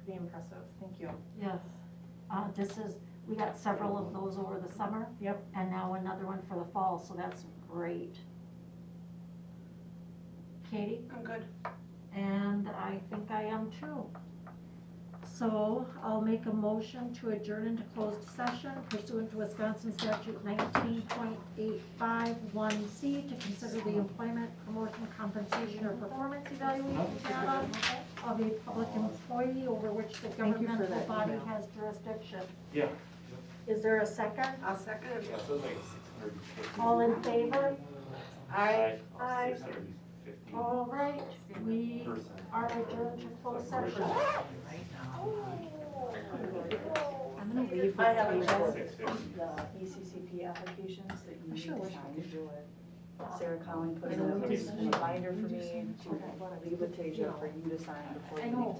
Pretty impressive, thank you. Yes. We got several of those over the summer. Yep. And now another one for the fall, so that's great. Katie? I'm good. And I think I am too. So I'll make a motion to adjourn into closed session pursuant to Wisconsin statute 19.851C to consider the employment, promotion, compensation, or performance evaluation data of a public employee over which the Thank you for governmental that body email. has jurisdiction. Yeah. Is there a second? I'll second it. Yeah, so it's like 650. All in favor? Aye. Aye. 650 All right, we person. are adjourned to closed session. I'm gonna leave I have a with joke. the ECCP applications that you need to sure wish sign. we could do it. Sarah Collin put it in a binder for me to leave with Tasia for you to sign before you leave tonight.